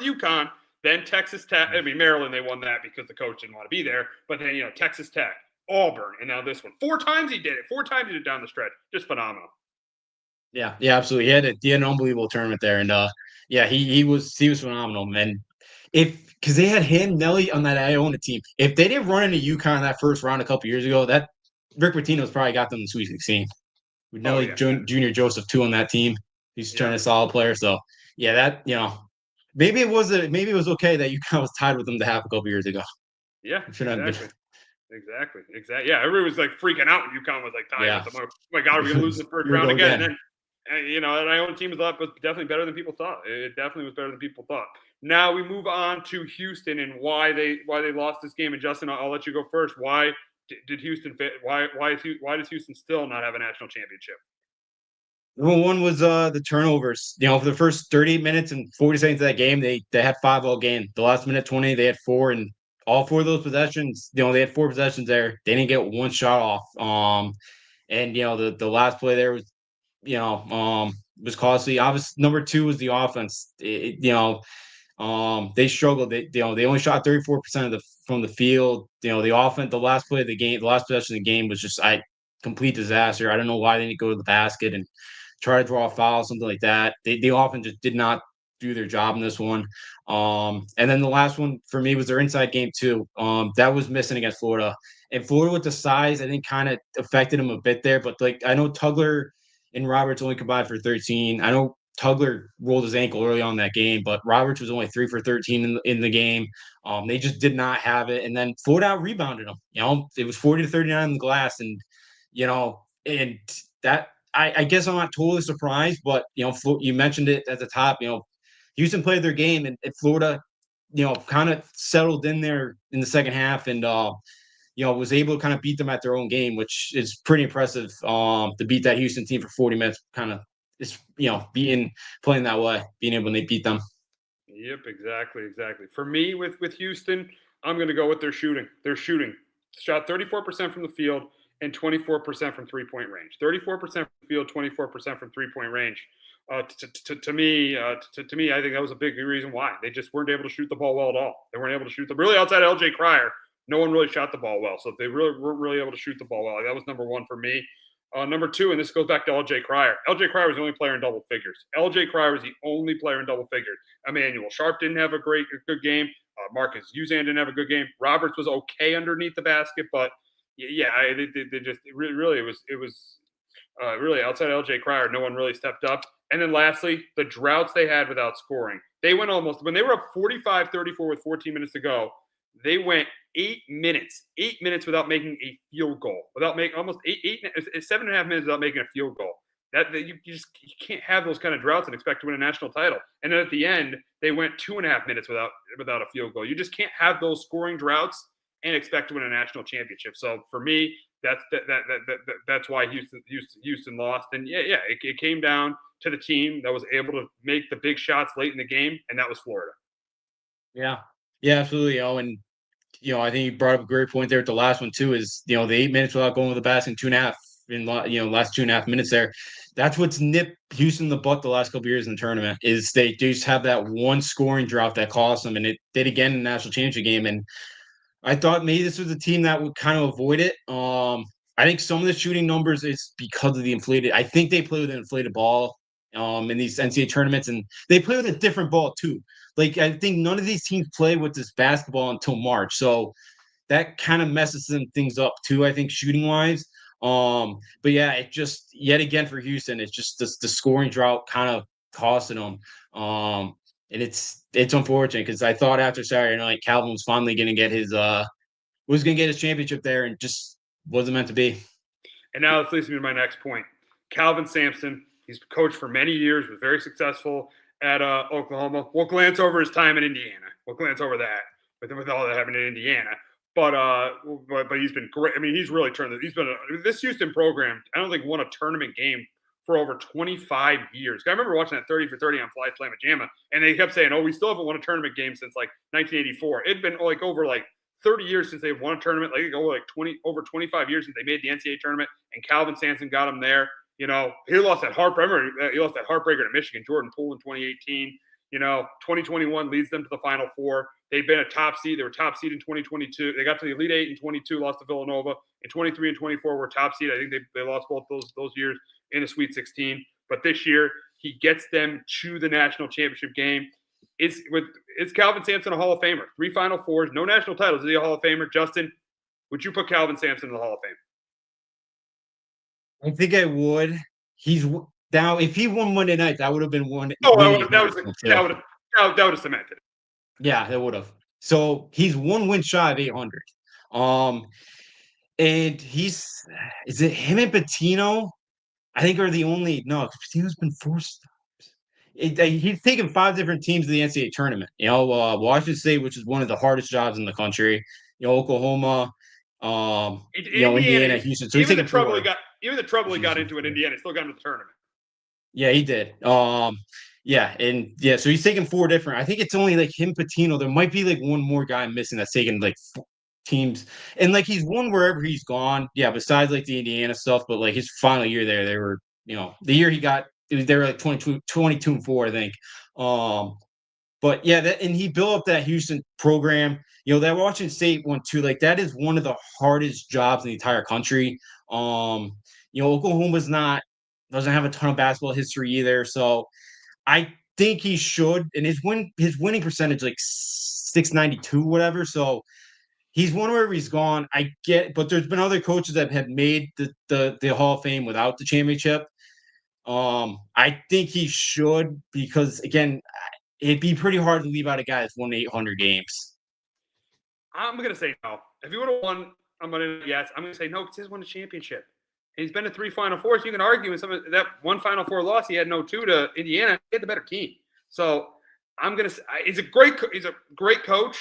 UConn, then Texas Tech. I mean Maryland. They won that because the coach didn't want to be there. But then Texas Tech, Auburn, and now this one. 4 times he did it. 4 times he did it down the stretch. Just phenomenal. Yeah, absolutely. He had an unbelievable tournament there, and he was phenomenal, man. Because they had him, Nelly on that Iona team. If they didn't run into UConn that first round a couple years ago, that Rick Pitino's probably got them in the Sweet 16 with Nelly Junior Joseph too on that team. He's turned a solid player. So yeah, that maybe it was okay that UConn was tied with them to half a couple years ago. Yeah, It shouldn't have been. Exactly. Yeah, everybody was like freaking out when UConn was like tied with them. Oh my God, are we gonna lose the first Here we round go again? again. And our own team was definitely better than people thought. It definitely was better than people thought. Now we move on to Houston and why they lost this game. And Justin, I'll let you go first. Why did Houston fit? Why does Houston still not have a national championship? Number one was the turnovers. For the first 38 minutes and 40 seconds of that game, they had 5 all game. The last minute 20, they had 4, and all 4 of those possessions, they had 4 possessions there. They didn't get one shot off. And the last play there was costly. Obviously, number 2 was the offense. They struggled. They only shot 34% from the field. The offense, the last play of the game, the last possession of the game was just complete disaster. I don't know why they didn't go to the basket and try to draw a foul, something like that. They often just did not do their job in this one. And then the last one for me was their inside game too. That was missing against Florida. And Florida with the size, I think kind of affected them a bit there. But I know Tugler and Roberts only combined for 13. I know Tugler rolled his ankle early on in that game, but Roberts was only 3 for 13 in the game. They just did not have it. And then Florida out rebounded them. It was 40-39 in the glass. And and that I guess I'm not totally surprised, but you mentioned it at the top. Houston played their game, and Florida, kind of settled in there in the second half, and was able to kind of beat them at their own game, which is pretty impressive. To beat that Houston team for 40 minutes, kind of is playing that way, being able to beat them. Yep, exactly. For me, with Houston, I'm going to go with their shooting. Their shooting shot 34% from the field and 24% from 3-point range. 34% from the field, 24% from 3-point range. To me, I think that was a big reason why they just weren't able to shoot the ball well at all. They weren't able to shoot really outside of LJ Cryer. No one really shot the ball well, so they really weren't really able to shoot the ball well. That was number 1 for me. Number 2, and this goes back to LJ Cryer. LJ Cryer was the only player in double figures. LJ Cryer was the only player in double figures. Emmanuel Sharp didn't have a good game. Marcus Uzan didn't have a good game. Roberts was okay underneath the basket, but they just really it was really outside of LJ Cryer, no one really stepped up. And then lastly, the droughts they had without scoring. They went when they were up 45-34 with 14 minutes to go, they went 8 minutes without making a field goal, without making almost 7.5 minutes without making a field goal. That you can't have those kind of droughts and expect to win a national title. And then at the end, they went 2.5 minutes without a field goal. You just can't have those scoring droughts and expect to win a national championship. So for me, that's why Houston lost. And it came down to the team that was able to make the big shots late in the game, and that was Florida. Yeah, absolutely. And I think you brought up a great point there at the last one too. Is the 8 minutes without going to the basket, 2.5 in last 2.5 minutes there. That's what's nipped Houston in the butt the last couple of years in the tournament. Is they just have that one scoring drought that cost them, and it did again in the national championship game. And I thought maybe this was a team that would kind of avoid it. I think some of the shooting numbers is because of the inflated. I think they play with an inflated ball in these NCAA tournaments, and they play with a different ball too. I think none of these teams play with this basketball until March, so that kind of messes things up too. I think shooting wise. But yeah, it just yet again for Houston, it's just the scoring drought kind of costing them. And it's unfortunate because I thought after Saturday night, Calvin was finally going to get his championship there, and just wasn't meant to be. And now this leads me to my next point. Calvin Sampson, he's coached for many years, was very successful at Oklahoma. We'll glance over his time in Indiana. We'll glance over that with all that happened in Indiana. But he's been great. I mean, he's really turned. This Houston program, I don't think won a tournament game for over 25 years. I remember watching that 30 for 30 on Fly Slamma Jamma, and they kept saying, "Oh, we still haven't won a tournament game since 1984." It'd been over 30 years since they've won a tournament. Over 25 years since they made the NCAA tournament, and Calvin Sampson got them there. He lost that heartbreaker. He lost that heartbreaker to Michigan, Jordan Poole in 2018. 2021 leads them to the Final Four. They've been a top seed. They were top seed in 2022. They got to the Elite Eight in 22, lost to Villanova. In 23 and 24 were top seed. I think they lost both those years in the Sweet 16. But this year, he gets them to the national championship game. Is Calvin Sampson a Hall of Famer? 3 Final Fours, no national titles. Is he a Hall of Famer? Justin, would you put Calvin Sampson in the Hall of Fame? I think I would. Now, if he won Monday night, that would have been one. Oh, winning that would have cemented it. Yeah, that would have. So he's 1 win shy of 800. And is it him and Patino? I think are the only no. Patino's been forced. He's taken 5 different teams to the NCAA tournament. Washington State, which is one of the hardest jobs in the country. Oklahoma, Indiana, Houston. So he's taken 4. Even the trouble he got into in Indiana, still got into the tournament. Yeah, he did. So he's taken 4 different. I think it's only like him, Patino. There might be like one more guy missing that's taken like teams, and like he's won wherever he's gone. Yeah, besides like the Indiana stuff, but like his final year there, they were the year he got they were like 22-4, I think. But yeah, and he built up that Houston program. That Washington State one too. Like that is one of the hardest jobs in the entire country. Oklahoma's doesn't have a ton of basketball history either. So I think he should, and his winning percentage like 692, whatever. So he's one wherever he's gone. I get, but there's been other coaches that have made the Hall of Fame without the championship. I think he should because again, it'd be pretty hard to leave out a guy that's won 800 games. I'm gonna say no. If he would have won, I'm gonna yes. I'm gonna say no because he's won a championship. And he's been to 3 Final Fours. You can argue in some of that one Final Four loss he had 2 to Indiana. He had the better team. So I'm gonna say he's a great coach,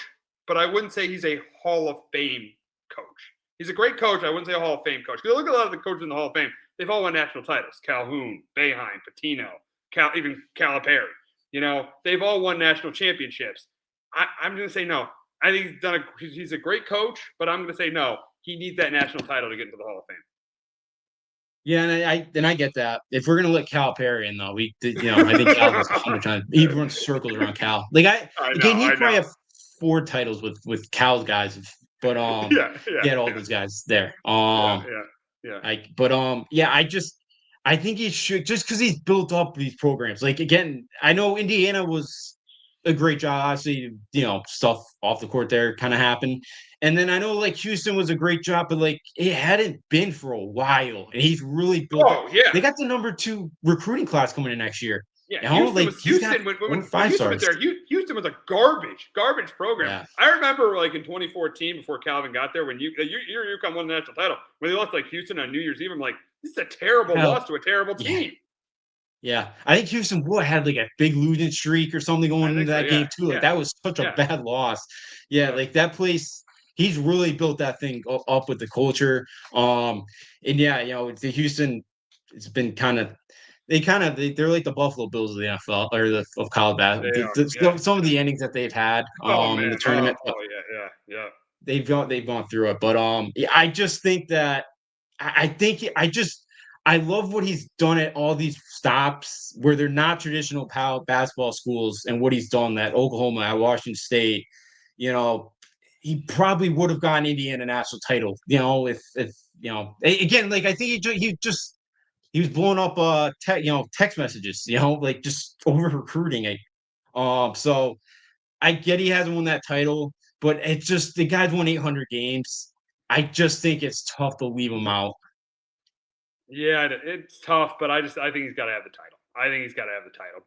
but I wouldn't say he's a Hall of Fame coach. He's a great coach. I wouldn't say a Hall of Fame coach. Because look at a lot of the coaches in the Hall of Fame. They've all won national titles. Calhoun, Boeheim, Patino, even Calipari. They've all won national championships. I'm going to say no. I think he's a great coach, but I'm going to say no. He needs that national title to get into the Hall of Fame. Yeah, and I get that. If we're gonna let Calipari in, though, I think Cal was 100 times. He runs circles around Cal. Like he probably have 4 titles with Cal's guys, but get all those guys there. I think he should just because he's built up these programs. Like again, I know Indiana was a great job. Obviously, stuff off the court there kind of happened. And then I know like Houston was a great job, but like it hadn't been for a while. And he's really built up. Yeah. They got the number 2 recruiting class coming in next year. Yeah, Houston was there. Houston was a garbage program. Yeah. I remember like in 2014 before Calvin got there when UConn won the national title when they lost like Houston on New Year's Eve. I'm like, this is a terrible loss to a terrible team. Yeah, I think Houston had like a big losing streak or something going into that game too. Like that was such a bad loss. Yeah, like that place. He's really built that thing up with the culture. The Houston. It's been they're like the Buffalo Bills of the NFL or of college basketball. Some of the endings that they've had in the tournament. Yeah. They've gone through it, but I just think that I love what he's done at all these stops where they're not traditional basketball schools, and what he's done at Oklahoma, at Washington State. He probably would have gotten Indiana national title. If again, like I think he was blowing up text messages, like just over recruiting it. So I get he hasn't won that title, but it's just the guy's won 800 games. I just think it's tough to leave him out. Yeah, it's tough, but I think he's got to have the title.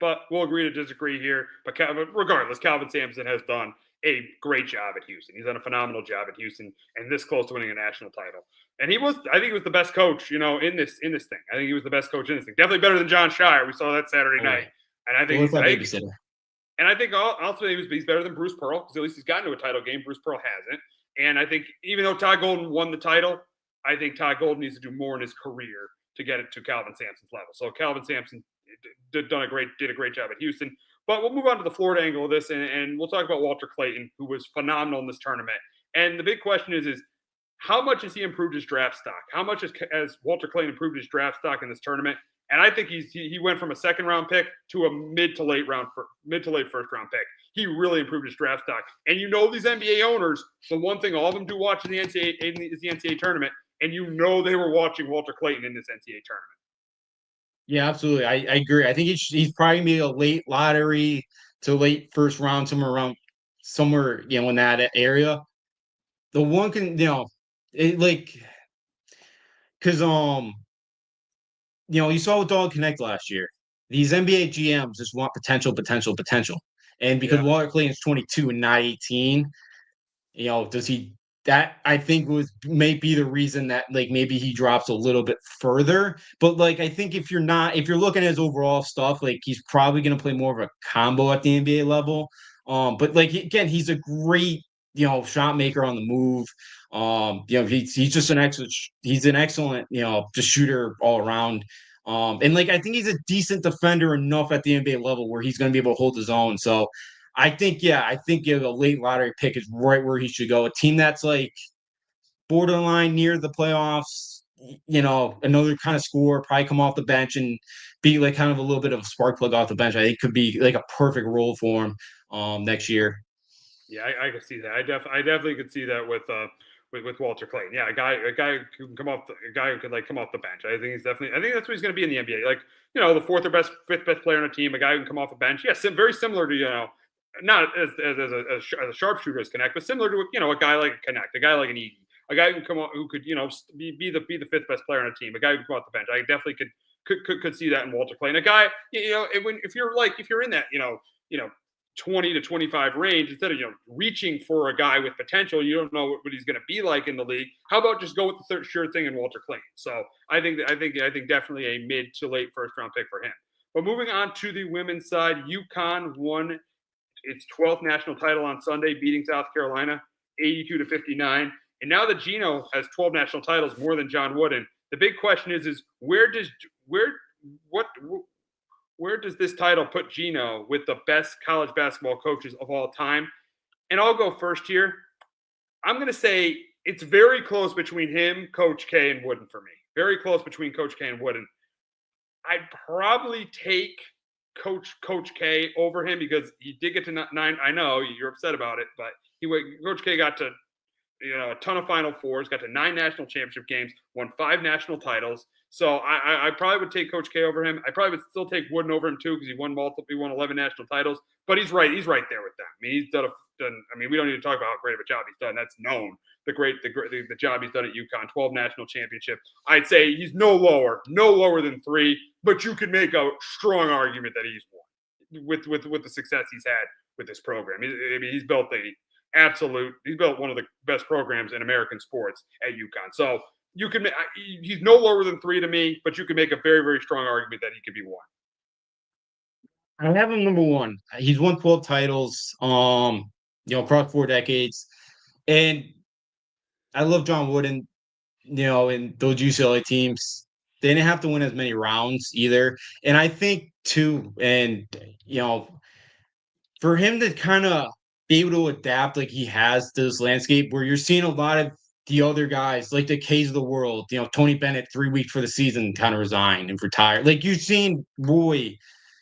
But we'll agree to disagree here. But regardless, Calvin Sampson has done a great job at Houston. He's done a phenomenal job at Houston, and this close to winning a national title. And I think he was the best coach, in this thing. I think he was the best coach in this thing. Definitely better than John Shire. We saw that Saturday night. And I think also he's better than Bruce Pearl because at least he's gotten to a title game. Bruce Pearl hasn't. And I think even though Todd Golden won the title, I think Todd Golden needs to do more in his career to get it to Calvin Sampson's level. So Calvin Sampson did a great job at Houston. But we'll move on to the Florida angle of this, and we'll talk about Walter Clayton, who was phenomenal in this tournament. And the big question is how much has he improved his draft stock? How much has Walter Clayton improved his draft stock in this tournament? And I think he went from a second-round pick to a mid to late first-round pick. He really improved his draft stock. And these NBA owners, the one thing all of them do watch in the NCAA is the NCAA tournament. And they were watching Walter Clayton in this NCAA tournament. Yeah, absolutely. I agree. I think he's probably going to be a late lottery to late first round, somewhere in that area. The one can, because you saw with Dog Connect last year. These NBA GMs just want potential. And because Yeah. Walter Clayton's 22 and not 18, does he that I think may be the reason that like maybe he drops a little bit further. But like I think if you're looking at his overall stuff, like he's probably gonna play more of a combo at the NBA level. But like again, he's a great, shot maker on the move. He's just an excellent, just shooter all around. And like I think he's a decent defender enough at the NBA level where he's gonna be able to hold his own. So I think a late lottery pick is right where he should go. A team that's like borderline near the playoffs, another kind of score, probably come off the bench and be like kind of a little bit of a spark plug off the bench. I think could be like a perfect role for him next year. Yeah, I could see that. I definitely could see that with Walter Clayton. Yeah, a guy who can a guy who could like come off the bench. I think that's what he's going to be in the NBA. Like, the fourth or fifth best player on a team, a guy who can come off the bench. Yeah, very similar to not as a sharpshooter as Connect, but similar to a guy like Connect, a guy like an Edie, a guy who can come on, who could be the fifth best player on a team, a guy who can come off the bench. I definitely could see that in Walter Clayton, a guy if you're in that 20 to 25 range, instead of reaching for a guy with potential, you don't know what he's going to be like in the league. How about just go with the sure thing in Walter Clayton? So I think definitely a mid to late first round pick for him. But moving on to the women's side, UConn won its 12th national title on Sunday, beating South Carolina 82-59. And now that Gino has 12 national titles, more than John Wooden, the big question is where does this title put Gino with the best college basketball coaches of all time? And I'll go first here. I'm going to say it's very close between him, Coach K, and Wooden for me. Very close between Coach K and Wooden. I'd probably take Coach K over him because he did get to 9. I know you're upset about it, but Coach K got to a ton of Final Fours, got to 9 national championship games, won 5 national titles. So I probably would take Coach K over him. I probably would still take Wooden over him too because he won 11 national titles. But he's right there with them. I mean, he's done. We don't need to talk about how great of a job he's done. That's known. The job he's done at UConn, 12 national championships. I'd say he's no lower than 3. But you could make a strong argument that he's won with the success he's had with this program. He's built he's built one of the best programs in American sports at UConn. So he's no lower than 3 to me, but you can make a very, very strong argument that he could be 1. I have him number 1. He's won 12 titles, across 4 decades. And I love John Wooden, and those UCLA teams. They didn't have to win as many rounds either. And I think too, and for him to kind of be able to adapt like he has to this landscape where you're seeing a lot of the other guys, like the K's of the world, Tony Bennett 3 weeks for the season kind of resigned and retired. Like you've seen Roy,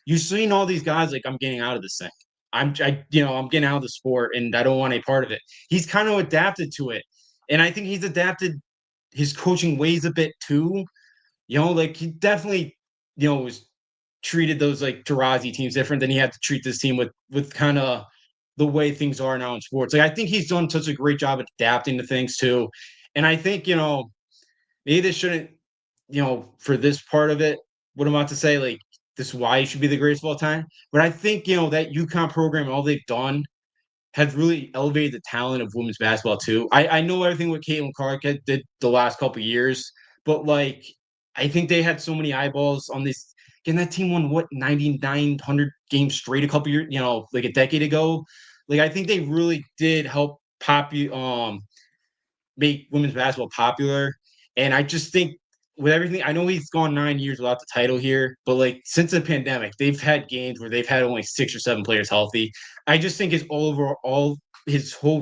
you've seen all these guys like, I'm getting out of this thing. I'm getting out of the sport and I don't want a part of it. He's kind of adapted to it. And I think he's adapted his coaching ways a bit too. Like he definitely, was treated those like Tarazi teams different than he had to treat this team with kind of the way things are now in sports. Like I think he's done such a great job at adapting to things too. And I think, maybe this shouldn't, for this part of it, what I'm about to say, like this is why he should be the greatest of all time. But I think, that UConn program, all they've done has really elevated the talent of women's basketball too. I know everything what Caitlin Clark did the last couple of years, but like I think they had so many eyeballs on this. Again, that team won 9,900 games straight a couple years, like a decade ago. Like I think they really did help make women's basketball popular. And I just think with everything, I know he's gone 9 years without the title here, but like since the pandemic, they've had games where they've had only 6 or 7 players healthy. I just think his whole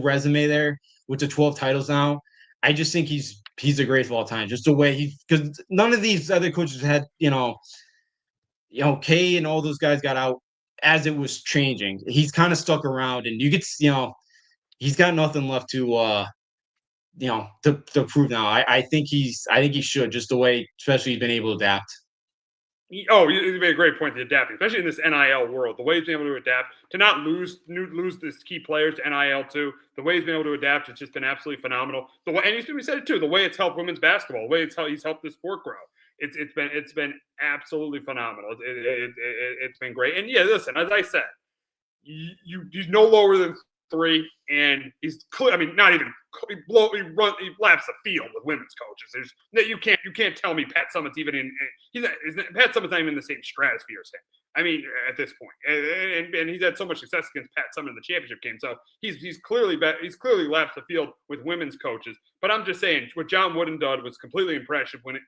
resume there with the 12 titles now, I just think he's the greatest of all time. Just the way because none of these other coaches had, Kay and all those guys got out as it was changing. He's kind of stuck around, and you get, he's got nothing left to prove now. I think he should, just the way, especially he's been able to adapt. You made a great point to adapting, especially in this NIL world. The way he's been able to adapt, to not lose this key players to NIL too. The way he's been able to adapt has just been absolutely phenomenal. And we said it too. The way it's helped women's basketball, the way he's helped the sport grow. It's been absolutely phenomenal. It's been great. And yeah, listen, as I said, he's no lower than 3, and he's clear. I mean, not even he laps the field with women's coaches. You can't tell me Pat Summitt's even in. Pat Summitt's not even in the same stratosphere as him. I mean, at this point, and he's had so much success against Pat Summitt in the championship game. So he's clearly lapped the field with women's coaches. But I'm just saying, what John Wooden did was completely impressive, winning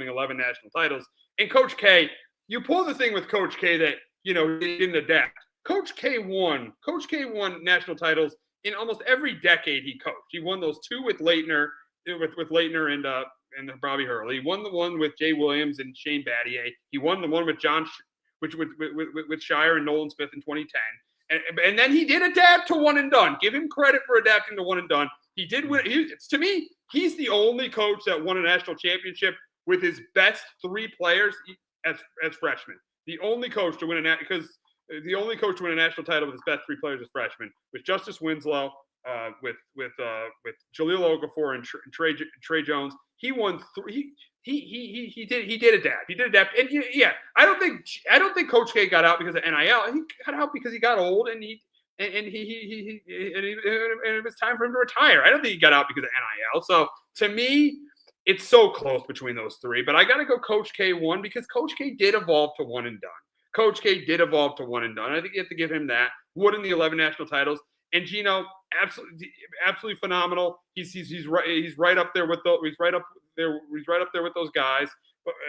11 national titles. And Coach K, you pull the thing with Coach K that he didn't adapt. Coach K won national titles in almost every decade he coached. He won those 2 with Leitner, and Bobby Hurley. He won the one with Jay Williams and Shane Battier. He won the one with with Shire and Nolan Smith in 2010. And then he did adapt to one and done. Give him credit for adapting to one and done. He did win. To me, he's the only coach that won a national championship with his best 3 players as freshmen. The only coach to win the only coach to win a national title with his best 3 players as freshmen was Justice Winslow, with Jaleel Okafor and Trey Jones. He won 3. He did adapt. He did adapt. And I don't think Coach K got out because of NIL. He got out because he got old and it was time for him to retire. I don't think he got out because of NIL. So to me, it's so close between those 3. But I got to go Coach K 1 because Coach K did evolve to one and done. Coach K did evolve to one and done. I think you have to give him that. Wooden the 11 national titles, and Gino absolutely phenomenal. He's right up there with he's right up there with those guys.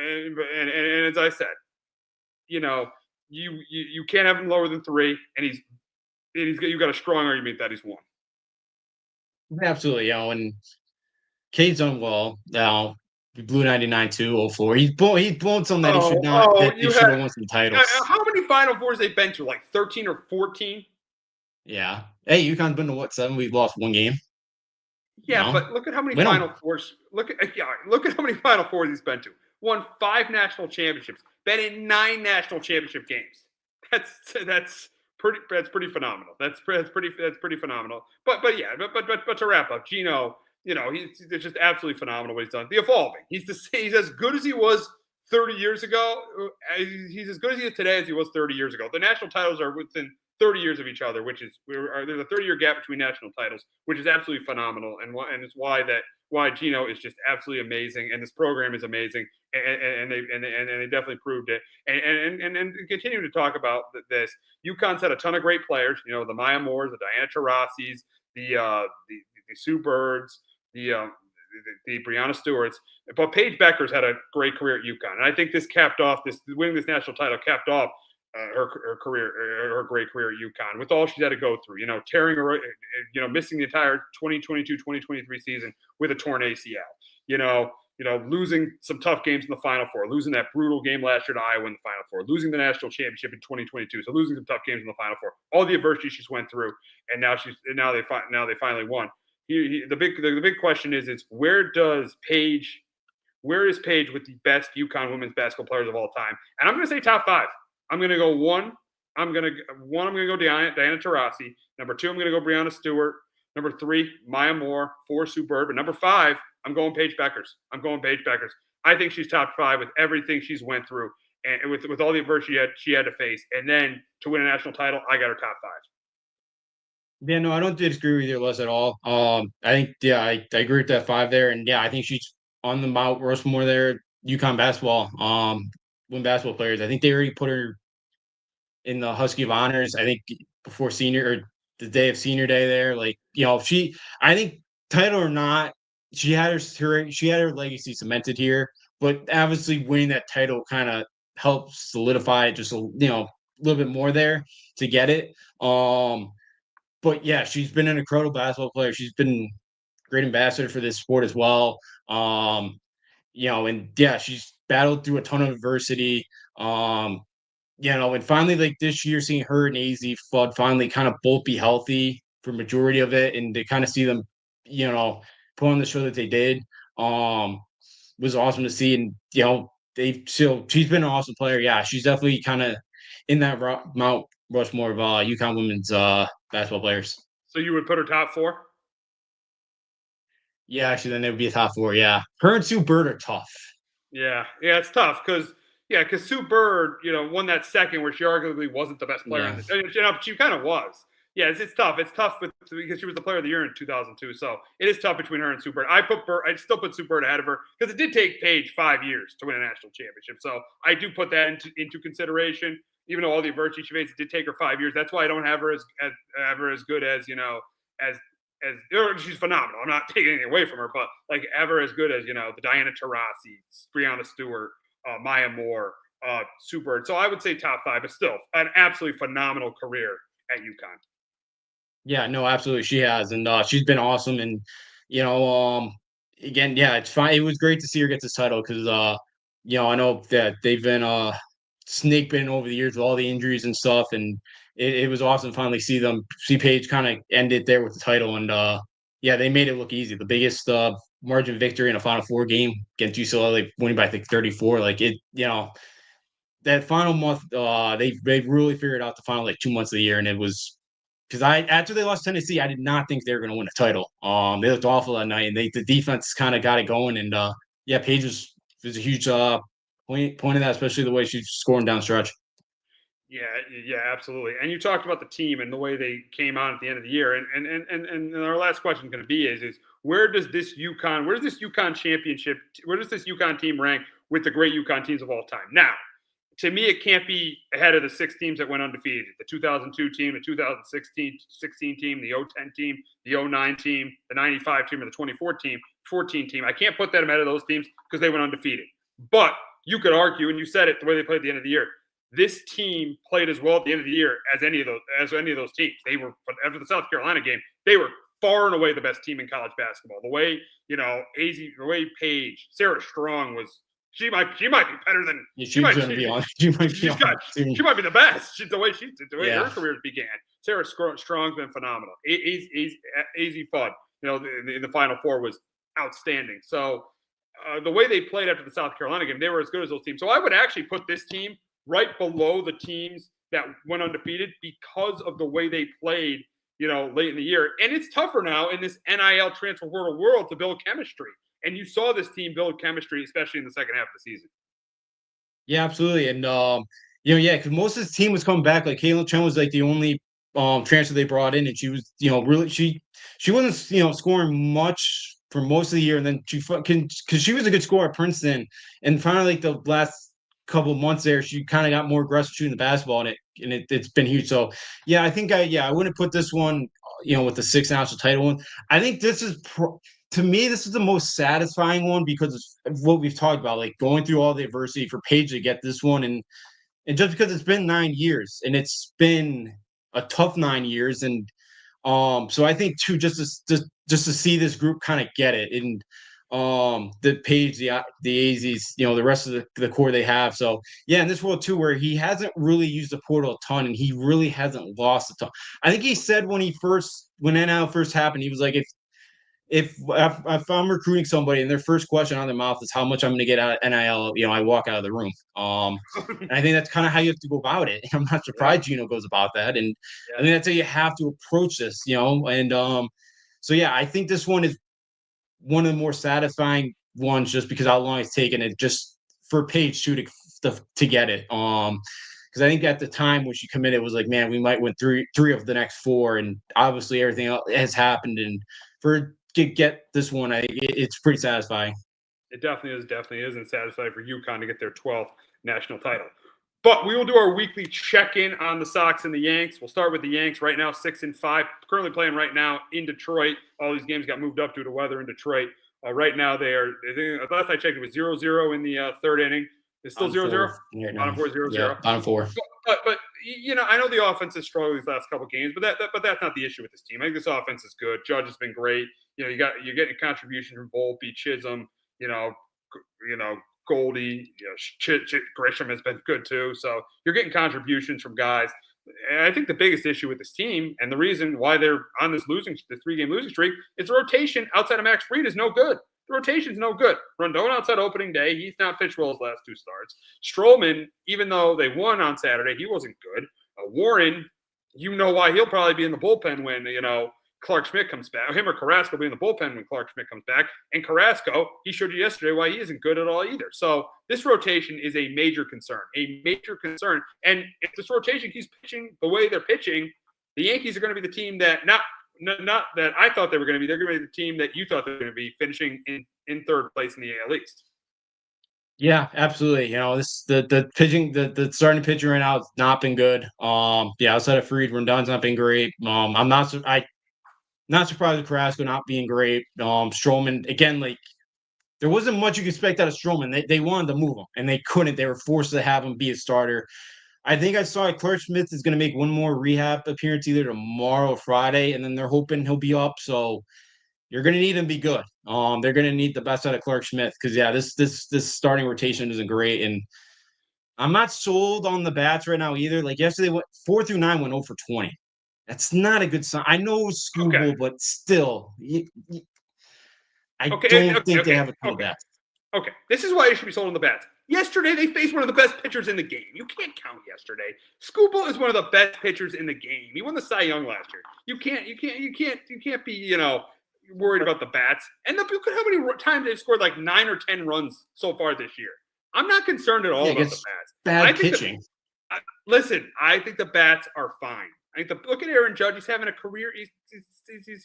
And as I said, you can't have him lower than 3, and you got a strong argument that he's won. Absolutely, and K's done well. Now he blew 99 to 04. He's blown some that he should not. He should have won some titles. How many Final Fours they've been to? Like 13 or 14? Yeah. Hey, UConn's been to what, 7? We've lost 1 game. Yeah, but look at how many Final Fours. Look at how many Final Fours he's been to. Won 5 national championships. Been in 9 national championship games. That's pretty phenomenal. That's pretty phenomenal. But to wrap up, Gino. He's just absolutely phenomenal what he's done. The evolving. He's as good as he was 30 years ago. He's as good as he is today as he was 30 years ago. The national titles are within 30 years of each other, there's a 30-year gap between national titles, which is absolutely phenomenal, and it's why Gino is just absolutely amazing, and this program is amazing, and they definitely proved it. And continuing to talk about this, UConn's had a ton of great players. The Maya Moores, the Diana Taurasi's, the Sue Birds, the Brianna Stewarts, but Paige Becker's had a great career at UConn, and I think winning this national title capped off her great career at UConn with all she's had to go through. Tearing her, missing the entire 2022-2023 season with a torn ACL. Losing some tough games in the Final Four, losing that brutal game last year to Iowa in the Final Four, losing the national championship in 2022, so losing some tough games in the Final Four, all the adversity she's went through, and now they finally won. The big question is where is Paige with the best UConn women's basketball players of all time? And I'm going to say top 5. I'm going to go 1. I'm going to go Diana Taurasi. Number 2, I'm going to go Brianna Stewart. Number 3, Maya Moore. 4, Sue Bird. But number 5, I'm going Paige Beckers. I think she's top 5 with everything she's went through and with all the adversity she had to face. And then to win a national title, I got her top 5. Yeah, no, I don't disagree with you, Les, at all. I think, I agree with that 5 there. And I think she's on the Mount Rushmore there, UConn basketball. Women basketball players. I think they already put her in the Husky of Honors. I think before senior or the day of senior day there. I think title or not, she had her legacy cemented here. But obviously winning that title kind of helps solidify it just a little bit more there to get it. But yeah, she's been an incredible basketball player. She's been a great ambassador for this sport as well. She's battled through a ton of adversity. And finally, this year, seeing her and AZ Flood finally kind of both be healthy for majority of it, and to kind of see them, put on the show that they did, was awesome to see. And she's been an awesome player. Yeah, she's definitely kind of in that Mount Rushmore of UConn women's basketball players. So you would put her top 4? Yeah, actually, then it would be a top 4. Yeah, her and Sue Bird are tough. Yeah, it's tough because Sue Bird, won that second where she arguably wasn't the best player Yeah. on but she kind of was. Yeah, it's tough. It's tough because she was the player of the year in 2002. So it is tough between her and Sue Bird. I still put Sue Bird ahead of her because it did take Paige 5 years to win a national championship. So I do put that into consideration. Even though all the adversity she faced, it did take her 5 years. That's why I don't have her as good as she's phenomenal. I'm not taking anything away from her, but like ever as good as the Diana Taurasi, Brianna Stewart, Maya Moore, Super. So I would say top five, but still an absolutely phenomenal career at UConn. Yeah, no, absolutely, she has, and she's been awesome. And you know, again, yeah, it's fine. It was great to see her get this title because, I know that they've been snake bitten over the years with all the injuries and stuff, and it was awesome to finally see Paige kind of end it there with the title. And yeah, they made it look easy. The biggest margin victory in a Final Four game against UCLA, winning by I think 34. Like it, that final month, they really figured out the final like 2 months of the year, and it was because after they lost Tennessee, I did not think they were going to win a title. They looked awful that night, and the defense kind of got it going. And yeah, Paige was a huge point of that, especially the way she's scoring down stretch. Yeah, absolutely. And you talked about the team and the way they came on at the end of the year. And our last question is going to be is where does this UConn championship, where does this UConn team rank with the great UConn teams of all time? Now, to me, it can't be ahead of the 6 teams that went undefeated. The 2002 team, the 2016 team, the 010 team, the 09 team, the 95 team, or the 2014 team. I can't put them ahead of those teams because they went undefeated. But you could argue, and you said it the way they played at the end of the year, this team played as well at the end of the year as any of those teams. They were, after the South Carolina game, they were far and away the best team in college basketball. The way the way Paige, Sarah Strong was. She might be better than She might be on. She might be the best. The way her career began. Sarah Strong's been phenomenal. Easy fun. In the Final Four was outstanding. So the way they played after the South Carolina game, they were as good as those teams. So I would actually put this team right below the teams that went undefeated because of the way they played, late in the year. And it's tougher now in this NIL transfer portal world to build chemistry. And you saw this team build chemistry, especially in the second half of the season. Yeah, absolutely. And because most of the team was coming back. Like Caitlin Chen was like the only transfer they brought in, and she was, really she wasn't scoring much for most of the year, and then because she was a good scorer at Princeton, and finally like the last couple of months there, she kind of got more aggressive shooting the basketball, and it's been huge. So yeah, I think I wouldn't put this one, with the 6 national title one. I think this is to me, this is the most satisfying one because of what we've talked about, like going through all the adversity for Paige to get this one, and just because it's been 9 years and it's been a tough 9 years, and so I think too, just to see this group kind of get it, and the Paige, the AZs, the rest of the core they have. So yeah, in this world too, where he hasn't really used the portal a ton, and he really hasn't lost a ton. I think he said when NIL first happened, he was like, if I'm recruiting somebody and their first question on their mouth is how much I'm going to get out of NIL, I walk out of the room. And I think that's kind of how you have to go about it. I'm not surprised Gino goes about that, and I think that's how you have to approach this, And so yeah, I think this one is one of the more satisfying ones just because how long it's taken it just for Paige to get it. Because I think at the time when she committed, it was like, man, we might win three of the next 4, and obviously everything else has happened, and for to get this one, it's pretty satisfying. It definitely is, and satisfying for UConn to get their 12th national title. But we will do our weekly check-in on the Sox and the Yanks. We'll start with the Yanks right now, 6-5, currently playing right now in Detroit. All these games got moved up due to weather in Detroit. Right now, last I checked, it was 0-0 in the third inning. It's still 0-0? Bottom 4, 0-0. Yeah, bottom 4. But I know the offense has struggled these last couple of games, but that's not the issue with this team. I think this offense is good. Judge has been great. You're getting a contribution from Volpe, Chisholm, Goldie, Grisham has been good too. So you're getting contributions from guys. And I think the biggest issue with this team, and the reason why they're on the 3-game losing streak, is the rotation outside of Max Fried is no good. The rotation's no good. Rondon outside opening day, he's not pitched well his last 2 starts. Stroman, even though they won on Saturday, he wasn't good. Warren, why he'll probably be in the bullpen when Clark Schmidt comes back, him or Carrasco being the bullpen when Clark Schmidt comes back. And Carrasco, he showed you yesterday why he isn't good at all either. So this rotation is a major concern. And if this rotation keeps pitching the way they're pitching, the Yankees are going to be the team that not that I thought they were going to be. They're going to be the team that you thought they were going to be, finishing in third place in the AL East. Yeah, absolutely. The pitching, the starting pitcher right now has not been good. Outside of Fried, Rendon's not been great. I'm not surprised with Carrasco not being great. Stroman, again, like, there wasn't much you could expect out of Stroman. They wanted to move him, and they couldn't. They were forced to have him be a starter. I think I saw Clark Smith is going to make one more rehab appearance either tomorrow or Friday, and then they're hoping he'll be up. So you're going to need him to be good. They're going to need the best out of Clark Smith because, this starting rotation isn't great. And I'm not sold on the bats right now either. Like yesterday, 4 through 9 went 0 for 20. That's not a good sign. I know it was Scooble, but still, I don't think they have a ton of bats. Okay, this is why you should be sold on the bats. Yesterday, they faced one of the best pitchers in the game. You can't count yesterday. Scooble is one of the best pitchers in the game. He won the Cy Young last year. You can't be, worried about the bats. And look at how many times they've scored like 9 or 10 runs so far this year. I'm not concerned at all about the bats. Bad pitching. Listen, I think the bats are fine. Look at Aaron Judge. He's having a career. He's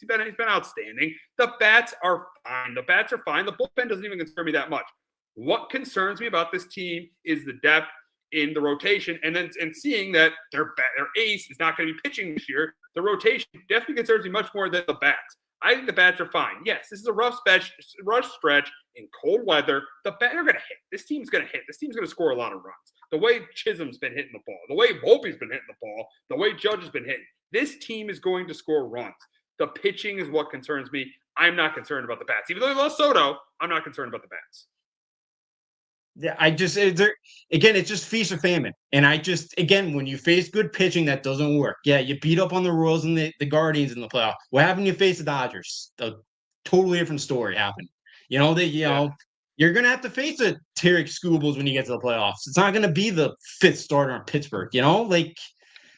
been outstanding. The bats are fine. The bats are fine. The bullpen doesn't even concern me that much. What concerns me about this team is the depth in the rotation, and seeing that their ace is not going to be pitching this year. The rotation definitely concerns me much more than the bats. I think the bats are fine. Yes, this is a rough stretch in cold weather. The bats are going to hit. This team's going to hit. This team's going to score a lot of runs. The way Chisholm's been hitting the ball, the way Volpe's been hitting the ball, the way Judge has been hitting, this team is going to score runs. The pitching is what concerns me. I'm not concerned about the bats. Even though they lost Soto, I'm not concerned about the bats. Yeah, it's just feast or famine. And when you face good pitching, that doesn't work. Yeah, you beat up on the Royals and the Guardians in the playoff. What happened when you face the Dodgers? A totally different story happened. You're going to have to face the Tarek Scoobles when you get to the playoffs. It's not going to be the fifth starter in Pittsburgh,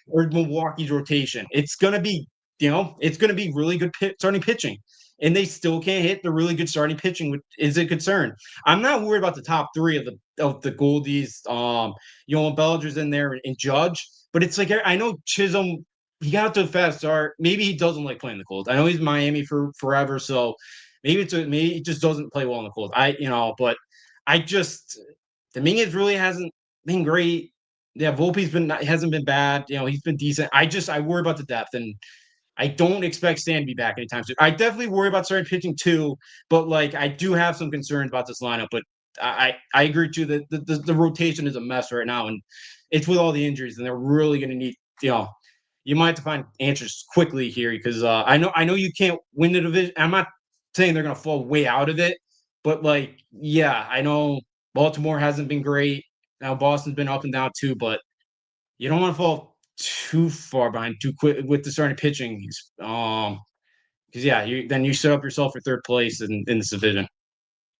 or Milwaukee's rotation. It's going to be, really good starting pitching. And they still can't hit the really good starting pitching, which is a concern. I'm not worried about the top three of the Goldies. Bellinger's in there and Judge, but it's like, I know Chisholm, he got to a fast start. Maybe he doesn't like playing the cold. I know he's in Miami for forever, so maybe he just doesn't play well in the cold. Dominguez really hasn't been great. Yeah, Volpe's hasn't been bad. He's been decent. I worry about the depth, and I don't expect Stan to be back anytime soon. I definitely worry about starting pitching too, but I do have some concerns about this lineup. But I agree too that the rotation is a mess right now, and it's with all the injuries, and they're really going to need you might have to find answers quickly here because I know you can't win the division. I'm not saying they're going to fall way out of it, but I know Baltimore hasn't been great. Now Boston's been up and down too, but you don't want to fall too far behind too quick with the starting pitching. Because you set up yourself for third place in this division.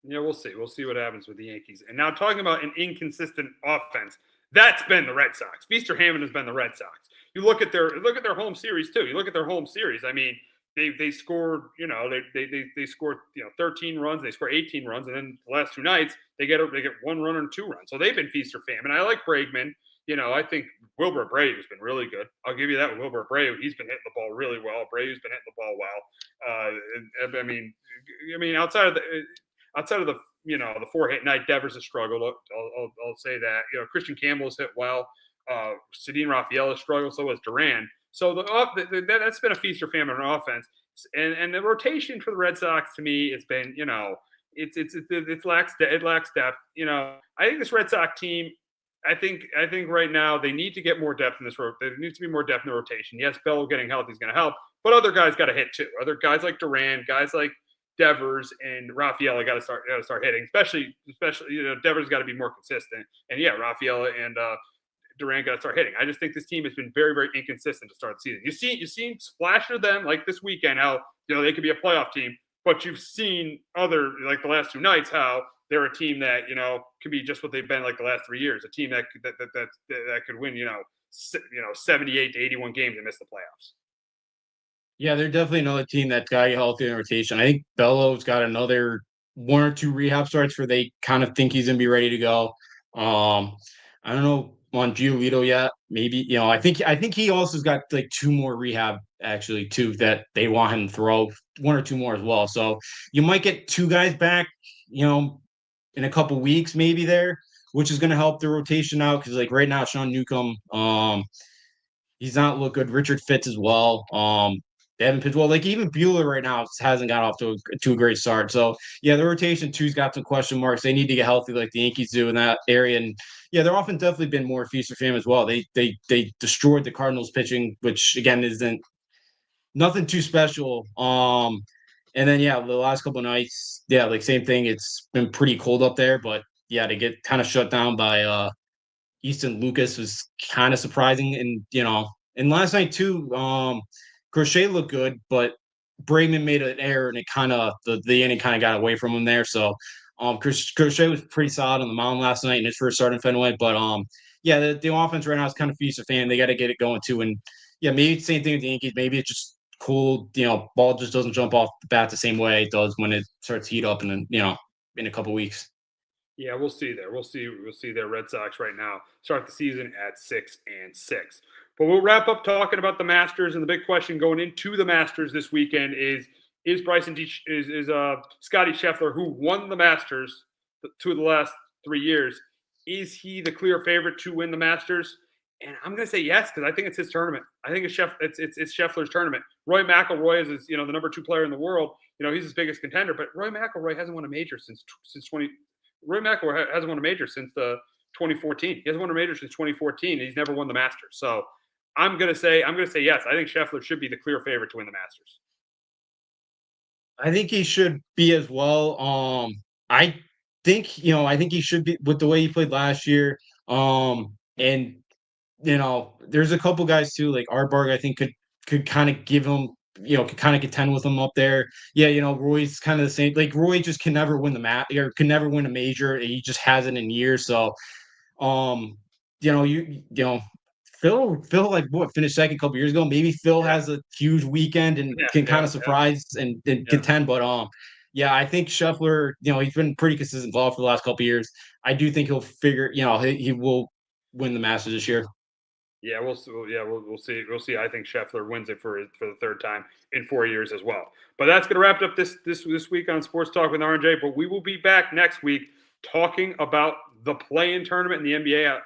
Yeah, we'll see. We'll see what happens with the Yankees. And now talking about an inconsistent offense, that's been the Red Sox. Feast or Famine has been the Red Sox. You look at their home series too. You look at their home series. I mean, they scored, they scored 13 runs, they scored 18 runs, and then the last two nights they get 1 run and 2 runs. So they've been feast or famine. I like Bregman. I think Wilbur Abreu has been really good. I'll give you that with Wilbur Abreu. He's been hitting the ball really well. Abreu's been hitting the ball well. Outside of the the 4-hit night, Devers has struggled. I'll say that. Christian Campbell has hit well. Cedine Rafael has struggled. So has Duran. So that's been a feast or famine on offense. And the rotation for the Red Sox to me has been it lacks depth. I think this Red Sox team. I think right now they need to get more depth in this road. There needs to be more depth in the rotation. Yes, Bello getting healthy is going to help, but other guys got to hit too. Other guys like Duran, guys like Devers and Rafael got to start hitting. Especially Devers got to be more consistent. And Rafael and Duran got to start hitting. I just think this team has been very, very inconsistent to start the season. You've seen splashes of them like this weekend how they could be a playoff team, but you've seen other like the last two nights how they're a team that could be just what they've been like the last 3 years. A team that could win 78 to 81 games and miss the playoffs. Yeah, they're definitely another team that's got to get healthy in rotation. I think Bello's got another 1 or 2 rehab starts where they kind of think he's gonna be ready to go. I don't know on Giolito yet. Maybe I think he also's got like 2 more rehab actually too that they want him to throw 1 or 2 more as well. So you might get 2 guys back, in a couple weeks maybe there, which is gonna help the rotation out because like right now Sean Newcomb, he's not look good. Richard Fitz as well. They haven't pitched well. Like even Bueller right now hasn't got off to a great start. So yeah, the rotation two's got some question marks. They need to get healthy like the Yankees do in that area. And yeah, their offense definitely been more feast or famine as well. They destroyed the Cardinals pitching, which again isn't nothing too special. And then yeah, the last couple of nights, yeah, like same thing. It's been pretty cold up there, but yeah, to get kind of shut down by Easton Lucas was kind of surprising. And last night too, Crochet looked good, but Bregman made an error and it kind of the inning kind of got away from him there. So Crochet was pretty solid on the mound last night in his first start in Fenway. But yeah, the offense right now is kind of feast or fan. They got to get it going too. And yeah, maybe it's the same thing with the Yankees. Maybe it's just cool. Ball just doesn't jump off the bat the same way it does when it starts to heat up in a couple weeks. Yeah, we'll see there. We'll see their Red Sox right now start the season at 6-6. But we'll wrap up talking about the Masters, and the big question going into the Masters this weekend is Scotty Scheffler, who won the Masters 2 of the last 3 years, is he the clear favorite to win the Masters? And I'm going to say yes because I think it's his tournament. I think it's Scheffler's tournament. Roy McIlroy is the number 2 player in the world. He's his biggest contender, but Roy McIlroy hasn't won a major since 20. Roy McIlroy hasn't won a major since 2014. He hasn't won a major since 2014. And he's never won the Masters. So I'm gonna say yes. I think Scheffler should be the clear favorite to win the Masters. I think he should be as well. I think he should be with the way he played last year. And there's a couple guys too, like Artbarg, I think could kind of give him, could kind of contend with him up there. Yeah, Roy's kind of the same. Like Roy just can never win or can never win a major. He just hasn't in years. So, Phil like finished second a couple years ago. Maybe Phil has a huge weekend and can kind of surprise and contend. But yeah, I think Scheffler, he's been pretty consistent ball for the last couple years. I do think he'll figure, he will win the Masters this year. Yeah, we'll see. We'll see. I think Scheffler wins it for the 3rd time in 4 years as well. But that's going to wrap it up this week on Sports Talk with RJ. But we will be back next week talking about the play-in tournament in the NBA.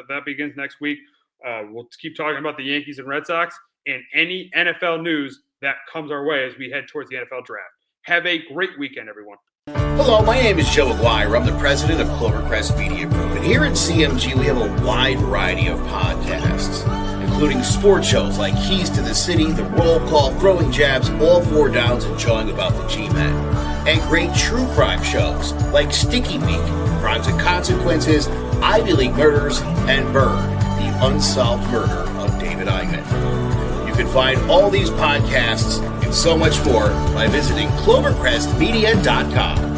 That begins next week. We'll keep talking about the Yankees and Red Sox and any NFL news that comes our way as we head towards the NFL draft. Have a great weekend, everyone. Hello, my name is Joe Aguirre. I'm the president of Clovercrest Media Group. And here at CMG, we have a wide variety of podcasts, including sports shows like Keys to the City, The Roll Call, Throwing Jabs, All 4 Downs, and Jawing About the G-Men. And great true crime shows like Sticky Week, Crimes and Consequences, Ivy League Murders, and Bird, the unsolved murder of David Eichmann. You can find all these podcasts and so much more by visiting clovercrestmedia.com.